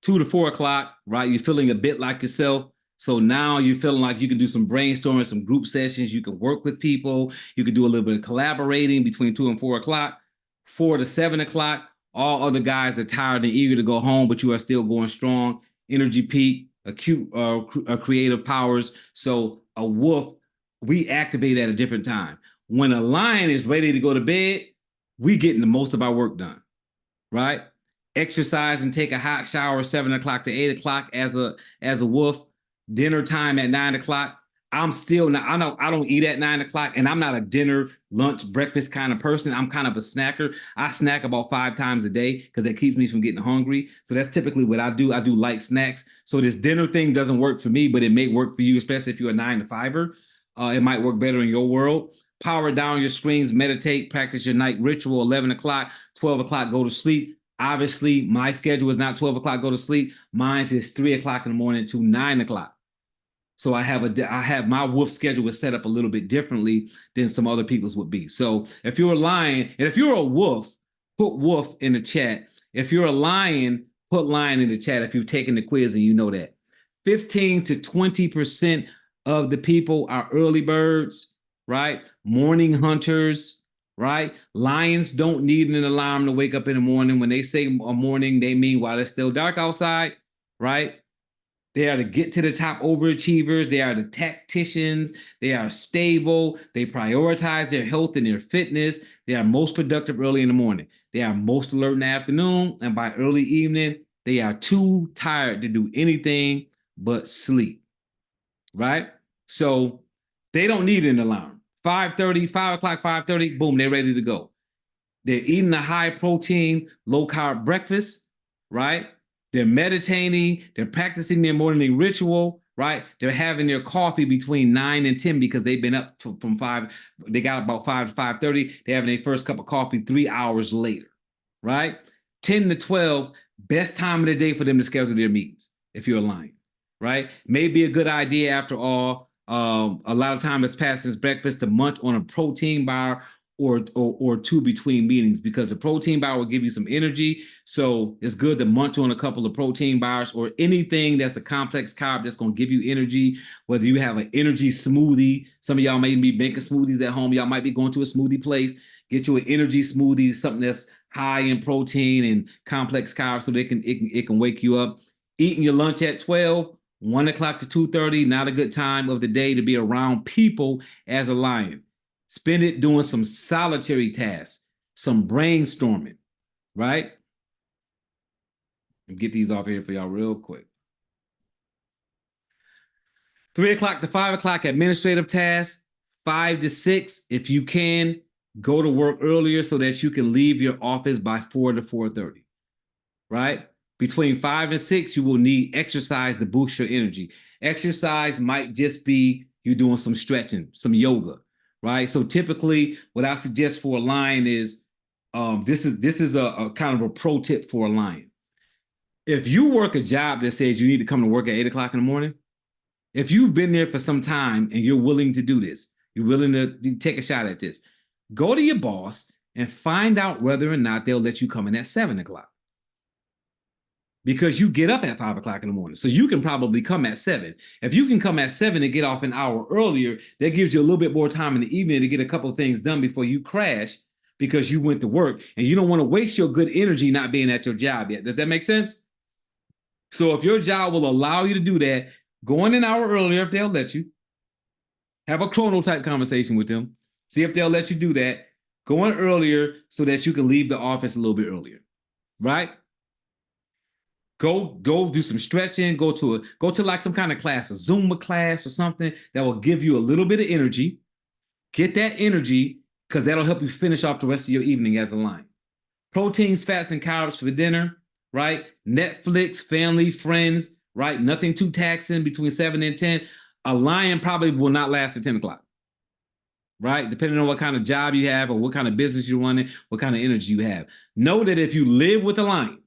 2 to 4 o'clock, right? You're feeling a bit like yourself. So now you're feeling like you can do some brainstorming, some group sessions. You can work with people. You can do a little bit of collaborating between 2 and 4 o'clock. 4 to 7 o'clock, all other guys are tired and eager to go home, but you are still going strong. Energy peak, acute creative powers. So a wolf, we activate at a different time. When a lion is ready to go to bed, we getting the most of our work done, right? Exercise and take a hot shower 7 o'clock to 8 o'clock as a wolf. Dinner time at 9 o'clock. I'm still not, I don't eat at 9 o'clock, and I'm not a dinner, lunch, breakfast kind of person. I'm kind of a snacker. I snack about 5 times a day because that keeps me from getting hungry. So that's typically what I do. I do light snacks. So this dinner thing doesn't work for me, but it may work for you, especially if you're a 9 to 5er. It might work better in your world. Power down your screens, meditate, practice your night ritual, 11 o'clock, 12 o'clock, go to sleep. Obviously, my schedule is not 12 o'clock, go to sleep. Mine is 3 o'clock in the morning to 9 o'clock. So I have my wolf schedule is set up a little bit differently than some other people's would be. So if you're a lion, and if you're a wolf, put wolf in the chat. If you're a lion, put lion in the chat if you've taken the quiz and you know that. 15 to 20% of the people are early birds, right? Morning hunters, right? Lions don't need an alarm to wake up in the morning. When they say a morning, they mean while it's still dark outside, right? They are the get to the top overachievers. They are the tacticians. They are stable. They prioritize their health and their fitness. They are most productive early in the morning. They are most alert in the afternoon. And by early evening, they are too tired to do anything but sleep, right? So they don't need an alarm. 5:30, 5 o'clock, 5:30, boom, they're ready to go. They're eating a high protein, low carb breakfast, right? They're meditating, they're practicing their morning ritual, right? They're having their coffee between 9 and 10 because they've been up from 5. They got about 5 to 5:30. They're having their first cup of coffee 3 hours later, right? 10 to 12, best time of the day for them to schedule their meetings if you're a lion, right? Maybe a good idea after all. A lot of time it's past since breakfast to munch on a protein bar or 2 between meetings, because the protein bar will give you some energy. So it's good to munch on a couple of protein bars or anything that's a complex carb that's going to give you energy, whether you have an energy smoothie. Some of y'all may be making smoothies at home. Y'all might be going to a smoothie place. Get you an energy smoothie, something that's high in protein and complex carbs so it can wake you up. Eating your lunch at 12, 1 o'clock to 2:30, not a good time of the day to be around people as a lion. Spend it doing some solitary tasks, some brainstorming, right? And get these off here for y'all real quick. 3 o'clock to 5 o'clock, administrative tasks. 5 to 6, if you can, go to work earlier so that you can leave your office by 4 to 4:30, right? Between 5 and 6, you will need exercise to boost your energy. Exercise might just be you doing some stretching, some yoga, right? So typically what I suggest for a lion is, this is a kind of a pro tip for a lion. If you work a job that says you need to come to work at 8 o'clock in the morning, if you've been there for some time and you're willing to do this, you're willing to take a shot at this, go to your boss and find out whether or not they'll let you come in at 7 o'clock. Because you get up at 5 o'clock in the morning. So you can probably come at 7. If you can come at 7 and get off an hour earlier, that gives you a little bit more time in the evening to get a couple of things done before you crash because you went to work, and you don't want to waste your good energy not being at your job yet. Does that make sense? So if your job will allow you to do that, go in an hour earlier if they'll let you. Have a chronotype conversation with them. See if they'll let you do that. Go in earlier so that you can leave the office a little bit earlier, right? Go do some stretching, go to like some kind of class, a Zumba class or something that will give you a little bit of energy. Get that energy, because that'll help you finish off the rest of your evening as a lion. Proteins, fats, and carbs for dinner, right? Netflix, family, friends, right? Nothing too taxing between 7 and 10. A lion probably will not last at 10 o'clock, right? Depending on what kind of job you have or what kind of business you're running, what kind of energy you have. Know that if you live with a lion,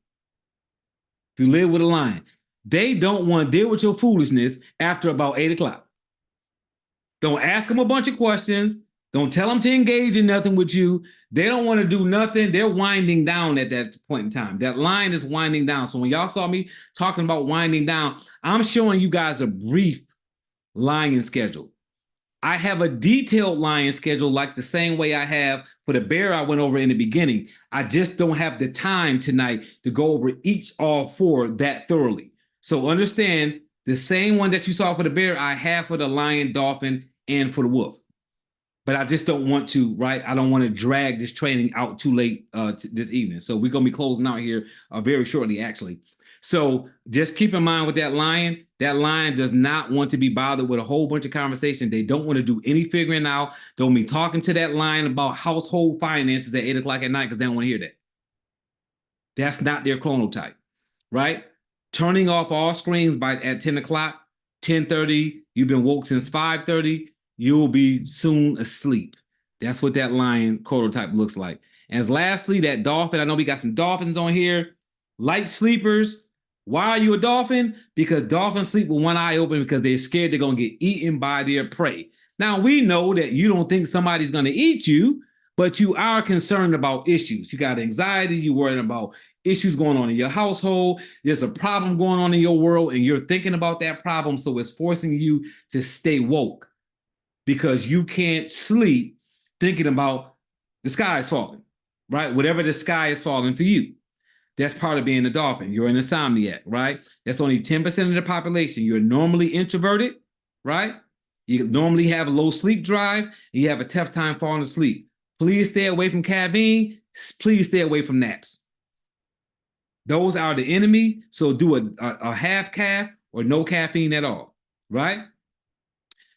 they don't want to deal with your foolishness after about 8 o'clock. Don't ask them a bunch of questions. Don't tell them to engage in nothing with you. They don't want to do nothing. They're winding down at that point in time. That lion is winding down. So when y'all saw me talking about winding down, I'm showing you guys a brief lion schedule. I have a detailed lion schedule like the same way I have for the bear I went over in the beginning. I just don't have the time tonight to go over all 4 that thoroughly. So understand, the same one that you saw for the bear, I have for the lion, dolphin, and for the wolf. But I just don't want to, right? I don't want to drag this training out too late this evening. So we're going to be closing out here very shortly, actually. So just keep in mind with that lion does not want to be bothered with a whole bunch of conversation. They don't want to do any figuring out. Don't be talking to that lion about household finances at 8 o'clock at night because they don't want to hear that. That's not their chronotype, right? Turning off all screens at 10 o'clock, 10:30, you've been woke since 5:30, you'll be soon asleep. That's what that lion chronotype looks like. As lastly, that dolphin, I know we got some dolphins on here. Light sleepers. Why are you a dolphin? Because dolphins sleep with one eye open because they're scared they're going to get eaten by their prey. Now, we know that you don't think somebody's going to eat you, but you are concerned about issues. You got anxiety, you're worried about issues going on in your household. There's a problem going on in your world, and you're thinking about that problem, so it's forcing you to stay woke because you can't sleep thinking about the sky is falling, right? Whatever the sky is falling for you. That's part of being a dolphin. You're an insomniac, right? That's only 10% of the population. You're normally introverted, right? You normally have a low sleep drive, and you have a tough time falling asleep. Please stay away from caffeine. Please stay away from naps. Those are the enemy. So do a half caff or no caffeine at all, right?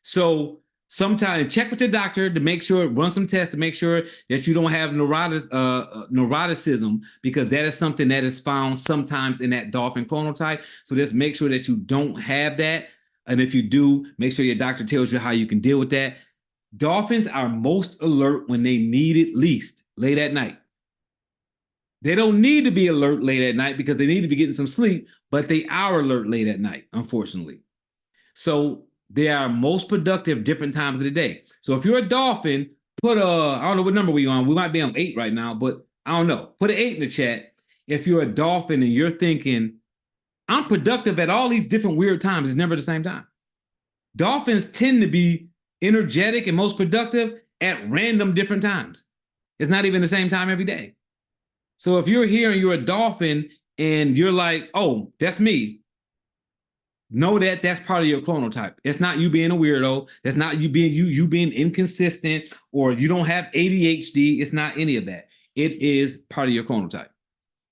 So sometimes check with your doctor to make sure, run some tests to make sure that you don't have neuroticism, because that is something that is found sometimes in that dolphin chronotype. So just make sure that you don't have that. And if you do, make sure your doctor tells you how you can deal with that. Dolphins are most alert when they need it least, late at night. They don't need to be alert late at night because they need to be getting some sleep, but they are alert late at night, unfortunately. So they are most productive different times of the day. So if you're a dolphin, put I don't know what number we're on. We might be on 8 right now, but I don't know. Put an 8 in the chat. If you're a dolphin and you're thinking, I'm productive at all these different weird times, it's never the same time. Dolphins tend to be energetic and most productive at random different times. It's not even the same time every day. So if you're here and you're a dolphin and you're like, oh, that's me, know that that's part of your chronotype. It's not you being a weirdo. That's not you being inconsistent, or you don't have ADHD. It's not any of that. It is part of your chronotype,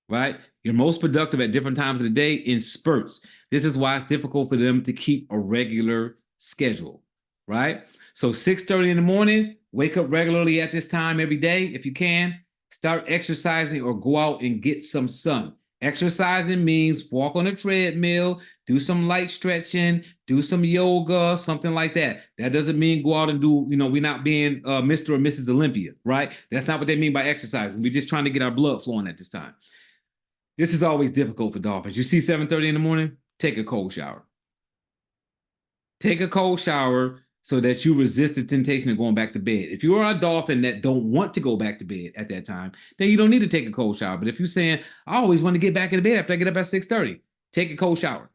right? You're most productive at different times of the day in spurts. This is why it's difficult for them to keep a regular schedule, right? So 6:30 in the morning, wake up regularly at this time every day if you can. Start exercising or go out and get some sun. Exercising means walk on a treadmill, do some light stretching, do some yoga, something like that. That doesn't mean go out and do, we're not being Mr. or Mrs. Olympia, right? That's not what they mean by exercising. We're just trying to get our blood flowing at this time. This is always difficult for dolphins. You see 7:30 in the morning, take a cold shower. Take a cold shower so that you resist the temptation of going back to bed. If you are a dolphin that don't want to go back to bed at that time, then you don't need to take a cold shower. But if you're saying, I always want to get back into bed after I get up at 6:30, take a cold shower.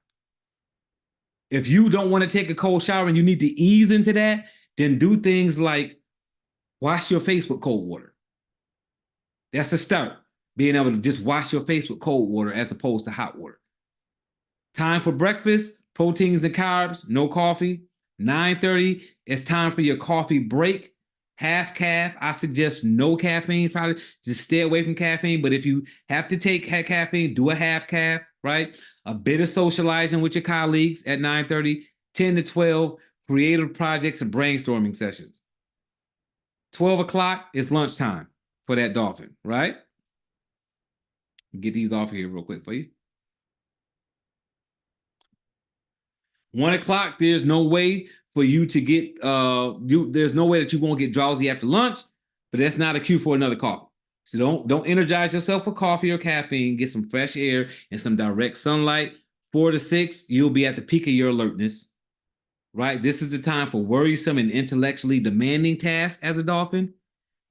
If you don't want to take a cold shower and you need to ease into that, then do things like wash your face with cold water. That's a start. Being able to just wash your face with cold water as opposed to hot water. Time for breakfast, proteins and carbs, no coffee. 9:30, it's time for your coffee break. Half caff, I suggest no caffeine. Probably just stay away from caffeine. But if you have to take caffeine, do a half caff, right? A bit of socializing with your colleagues at 9:30. 10 to 12, creative projects and brainstorming sessions. 12 o'clock is lunchtime for that dolphin, right? Get these off here real quick for you. 1 o'clock, there's no way for you to get, there's no way that you won't get drowsy after lunch, but that's not a cue for another coffee. So don't energize yourself with coffee or caffeine. Get some fresh air and some direct sunlight. 4 to 6, you'll be at the peak of your alertness, right? This is the time for worrisome and intellectually demanding tasks as a dolphin.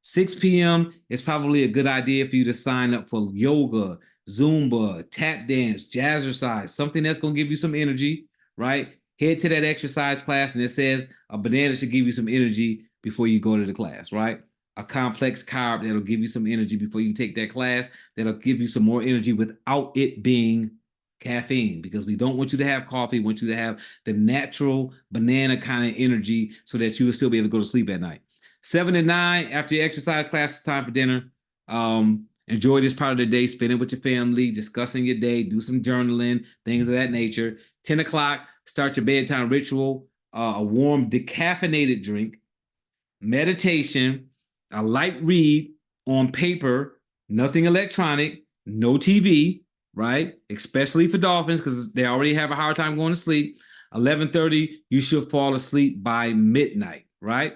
6 p.m. is probably a good idea for you to sign up for yoga, Zumba, tap dance, jazzercise, something that's going to give you some energy, right? Head to that exercise class and it says a banana should give you some energy before you go to the class, right? A complex carb that'll give you some energy before you take that class, that'll give you some more energy without it being caffeine, because we don't want you to have coffee. We want you to have the natural banana kind of energy so that you will still be able to go to sleep at night. 7 to 9, after your exercise class, it's time for dinner. And Enjoy this part of the day, spend it with your family, discussing your day, do some journaling, things of that nature. 10 o'clock, start your bedtime ritual, a warm decaffeinated drink, meditation, a light read on paper, nothing electronic, no TV, right? Especially for dolphins, because they already have a hard time going to sleep. 11:30, you should fall asleep by midnight, right?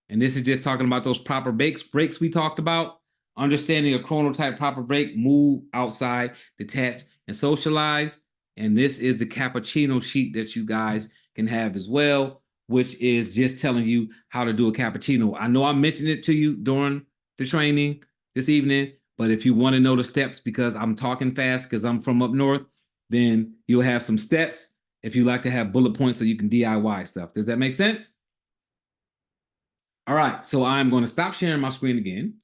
And this is just talking about those proper breaks we talked about. Understanding a chronotype proper break, move outside, detach, and socialize. And this is the cappuccino sheet that you guys can have as well, which is just telling you how to do a cappuccino. I know I mentioned it to you during the training this evening, but if you want to know the steps, because I'm talking fast because I'm from up north, then you'll have some steps if you like to have bullet points so you can DIY stuff. Does that make sense? All right, so I'm going to stop sharing my screen again.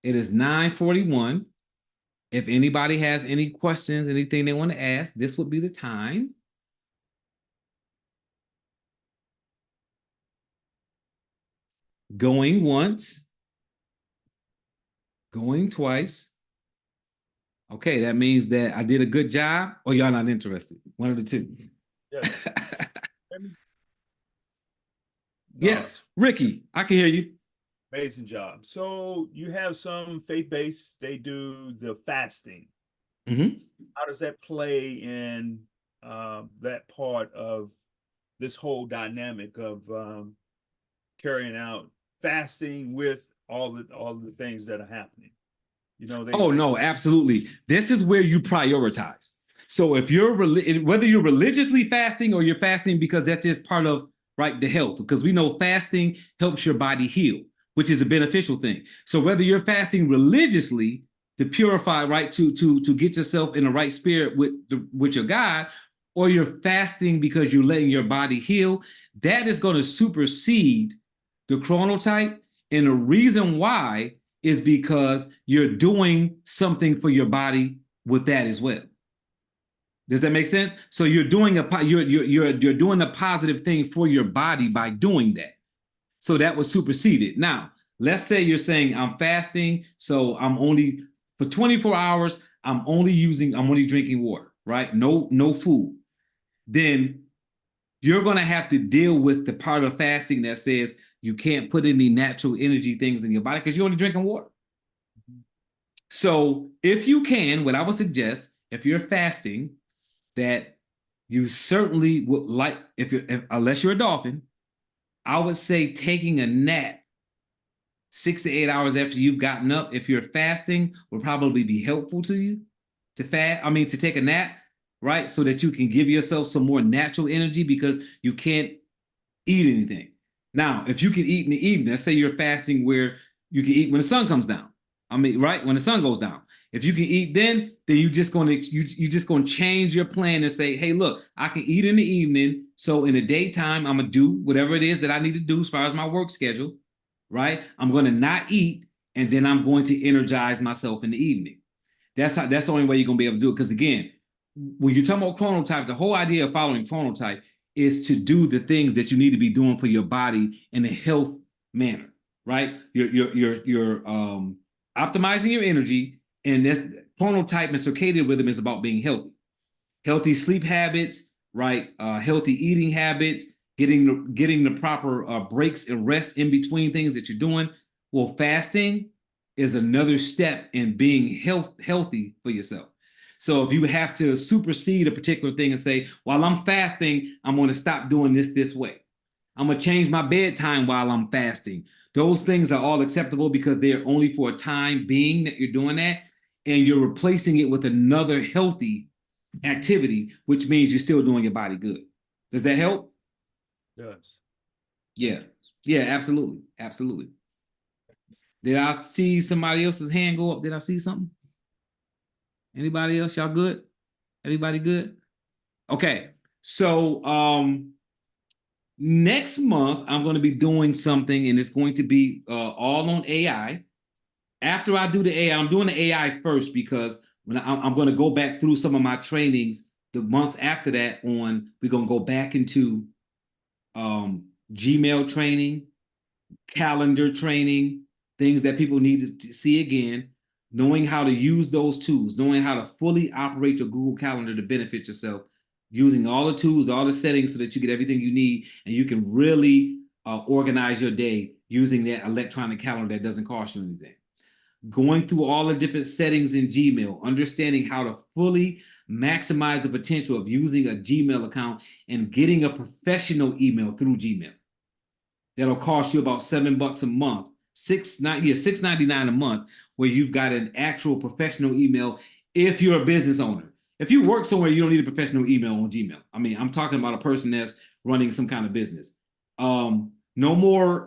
It is 9:41. If anybody has any questions, anything they want to ask, this would be the time. Going once. Going twice. Okay, that means that I did a good job, or y'all not interested. One of the two. Yes. Yes, Ricky, I can hear you. Amazing job. So you have some faith-based, they do the fasting. Mhm. How does that play in that part of this whole dynamic of carrying out fasting with all the things that are happening? You know, Oh no, absolutely. This is where you prioritize. So if you're whether you're religiously fasting or you're fasting because that's just part of right the health, because we know fasting helps your body heal, which is a beneficial thing. So whether you're fasting religiously to purify, right, to get yourself in the right spirit with your God, or you're fasting because you're letting your body heal, that is going to supersede the chronotype. And the reason why is because you're doing something for your body with that as well. Does that make sense? So you're doing you're doing a positive thing for your body by doing that. So that was superseded. Now, let's say you're saying I'm fasting, so I'm only for 24 hours, I'm only drinking water, right? No food. Then you're going to have to deal with the part of fasting that says you can't put any natural energy things in your body because you're only drinking water. So if you can, what I would suggest, if you're fasting, that you certainly would like, unless you're a dolphin, I would say taking a nap 6 to 8 hours after you've gotten up, if you're fasting, will probably be helpful to you to take a nap, right? So that you can give yourself some more natural energy because you can't eat anything. Now, if you can eat in the evening, let's say you're fasting where you can eat when the sun comes down. Right when the sun goes down. If you can eat then you just gonna change your plan and say, hey, look, I can eat in the evening. So in the daytime, I'm gonna do whatever it is that I need to do as far as my work schedule, right? I'm gonna not eat, and then I'm going to energize myself in the evening. That's the only way you're gonna be able to do it. Because again, when you're talking about chronotype, the whole idea of following chronotype is to do the things that you need to be doing for your body in a health manner, right? You're optimizing your energy, and that's chronotype and circadian rhythm is about being healthy sleep habits, right? Healthy eating habits, getting the proper breaks and rest in between things that you're doing. Well, fasting is another step in being healthy for yourself. So if you have to supersede a particular thing and say, while I'm fasting, I'm going to stop doing this way. I'm going to change my bedtime while I'm fasting. Those things are all acceptable because they're only for a time being that you're doing that. And you're replacing it with another healthy activity, which means you're still doing your body good. Does that help? Yes. Yeah. Yeah, absolutely. Absolutely. Did I see somebody else's hand go up? Did I see something? Anybody else? Y'all good? Everybody good? Okay. So next month I'm going to be doing something, and it's going to be all on AI. After I do the AI, I'm doing the AI first because when I'm going to go back through some of my trainings the months after that we're going to go back into Gmail training, calendar training, things that people need to see again, knowing how to use those tools, knowing how to fully operate your Google Calendar to benefit yourself, using all the tools, all the settings so that you get everything you need and you can really organize your day using that electronic calendar that doesn't cost you anything. Going through all the different settings in Gmail, understanding how to fully maximize the potential of using a Gmail account and getting a professional email through Gmail. That'll cost you about $7 a month, $6.99 a month, where you've got an actual professional email if you're a business owner. If you work somewhere, you don't need a professional email on Gmail. I mean, I'm talking about a person that's running some kind of business. No more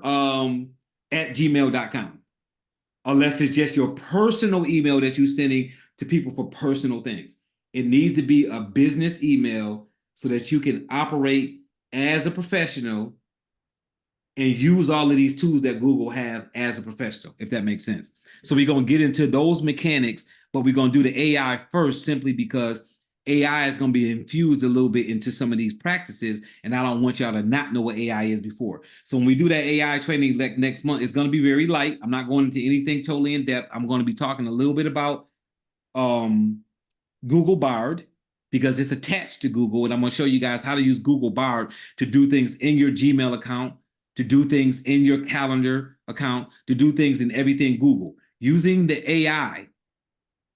at gmail.com, unless it's just your personal email that you're sending to people for personal things. It needs to be a business email so that you can operate as a professional and use all of these tools that Google have as a professional, if that makes sense. So we're going to get into those mechanics, but we're going to do the AI first simply because AI is going to be infused a little bit into some of these practices, and I don't want y'all to not know what AI is before. So when we do that AI training next month, it's going to be very light. I'm not going into anything totally in depth. I'm going to be talking a little bit about Google Bard, because it's attached to Google, and I'm going to show you guys how to use Google Bard to do things in your Gmail account, to do things in your calendar account, to do things in everything Google. Using the AI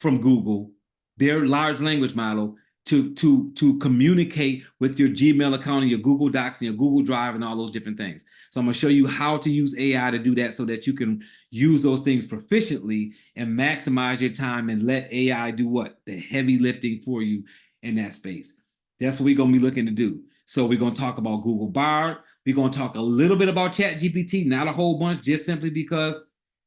from Google, their large language model, to communicate with your Gmail account and your Google Docs and your Google Drive and all those different things. So I'm going to show you how to use AI to do that so that you can use those things proficiently and maximize your time and let AI do what? The heavy lifting for you in that space. That's what we're going to be looking to do. So we're going to talk about Google Bard. We're going to talk a little bit about ChatGPT, not a whole bunch, just simply because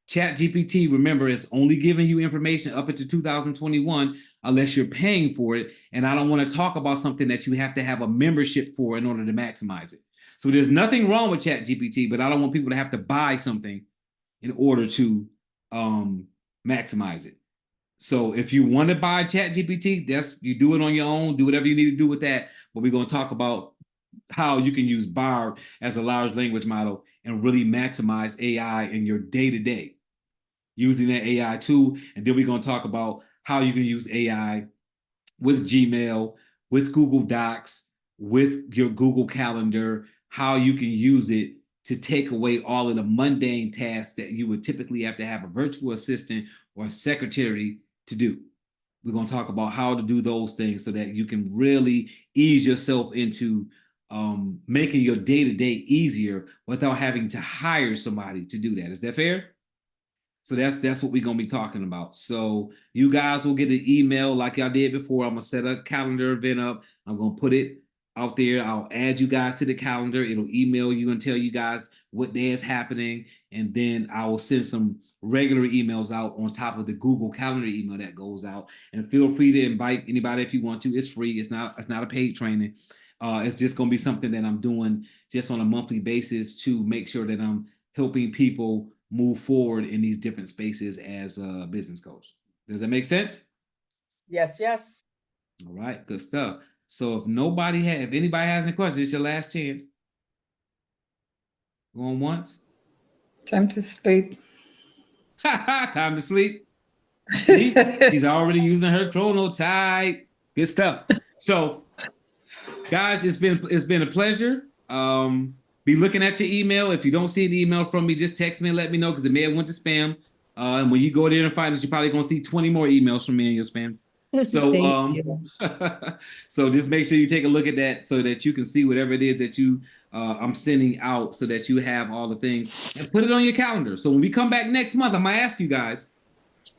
ChatGPT, remember, is only giving you information up until 2021 unless you're paying for it. And I don't want to talk about something that you have to have a membership for in order to maximize it. So there's nothing wrong with ChatGPT, but I don't want people to have to buy something in order to maximize it. So if you want to buy ChatGPT, you do it on your own, do whatever you need to do with that. But we're going to talk about how you can use Bard as a large language model and really maximize AI in your day-to-day using that AI tool. And then we're going to talk about how you can use AI with Gmail, with Google Docs, with your Google Calendar, how you can use it to take away all of the mundane tasks that you would typically have to have a virtual assistant or a secretary to do. We're going to talk about how to do those things so that you can really ease yourself into making your day-to-day easier without having to hire somebody to do that. Is that fair? So that's what we're going to be talking about. So you guys will get an email like I did before. I'm going to set a calendar event up. I'm going to put it out there. I'll add you guys to the calendar. It'll email you and tell you guys what day is happening. And then I will send some regular emails out on top of the Google Calendar email that goes out. And feel free to invite anybody if you want to. It's free. It's not a paid training. It's just going to be something that I'm doing just on a monthly basis to make sure that I'm helping people move forward in these different spaces as a business coach. Does that make sense? Yes, yes. All right, good stuff. So if anybody has any questions, it's your last chance. Going once? Time to sleep. Time to sleep. See, she's already using her chronotype. Good stuff. So, guys, it's been a pleasure. Be looking at your email. If you don't see an email from me, just text me and let me know because it may have went to spam. And when you go there and find it, you're probably gonna see 20 more emails from me in your spam. So so just make sure you take a look at that so that you can see whatever it is that I'm sending out so that you have all the things and put it on your calendar. So when we come back next month, I'm gonna ask you guys,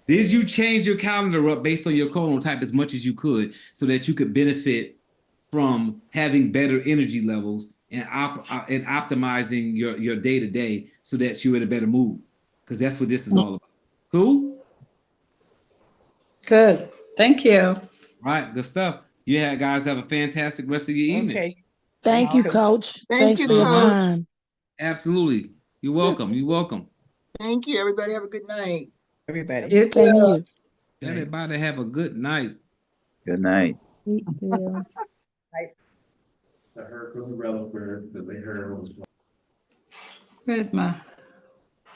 did you change your calendar up based on your chronotype as much as you could so that you could benefit from having better energy levels and optimizing your day-to-day so that you're in a better mood? Because that's what this is all about. Cool? Good. Thank you. All right, good stuff. You guys have a fantastic rest of your evening. Okay. Thank you, Coach. Thanks you, for your Coach. time. Absolutely. You're welcome. You're welcome. Thank you, everybody. Have a good night. Everybody. You Same too. to you. Everybody have a good night. Good night. Sweet deal. I heard from the developer that they heard was Where's my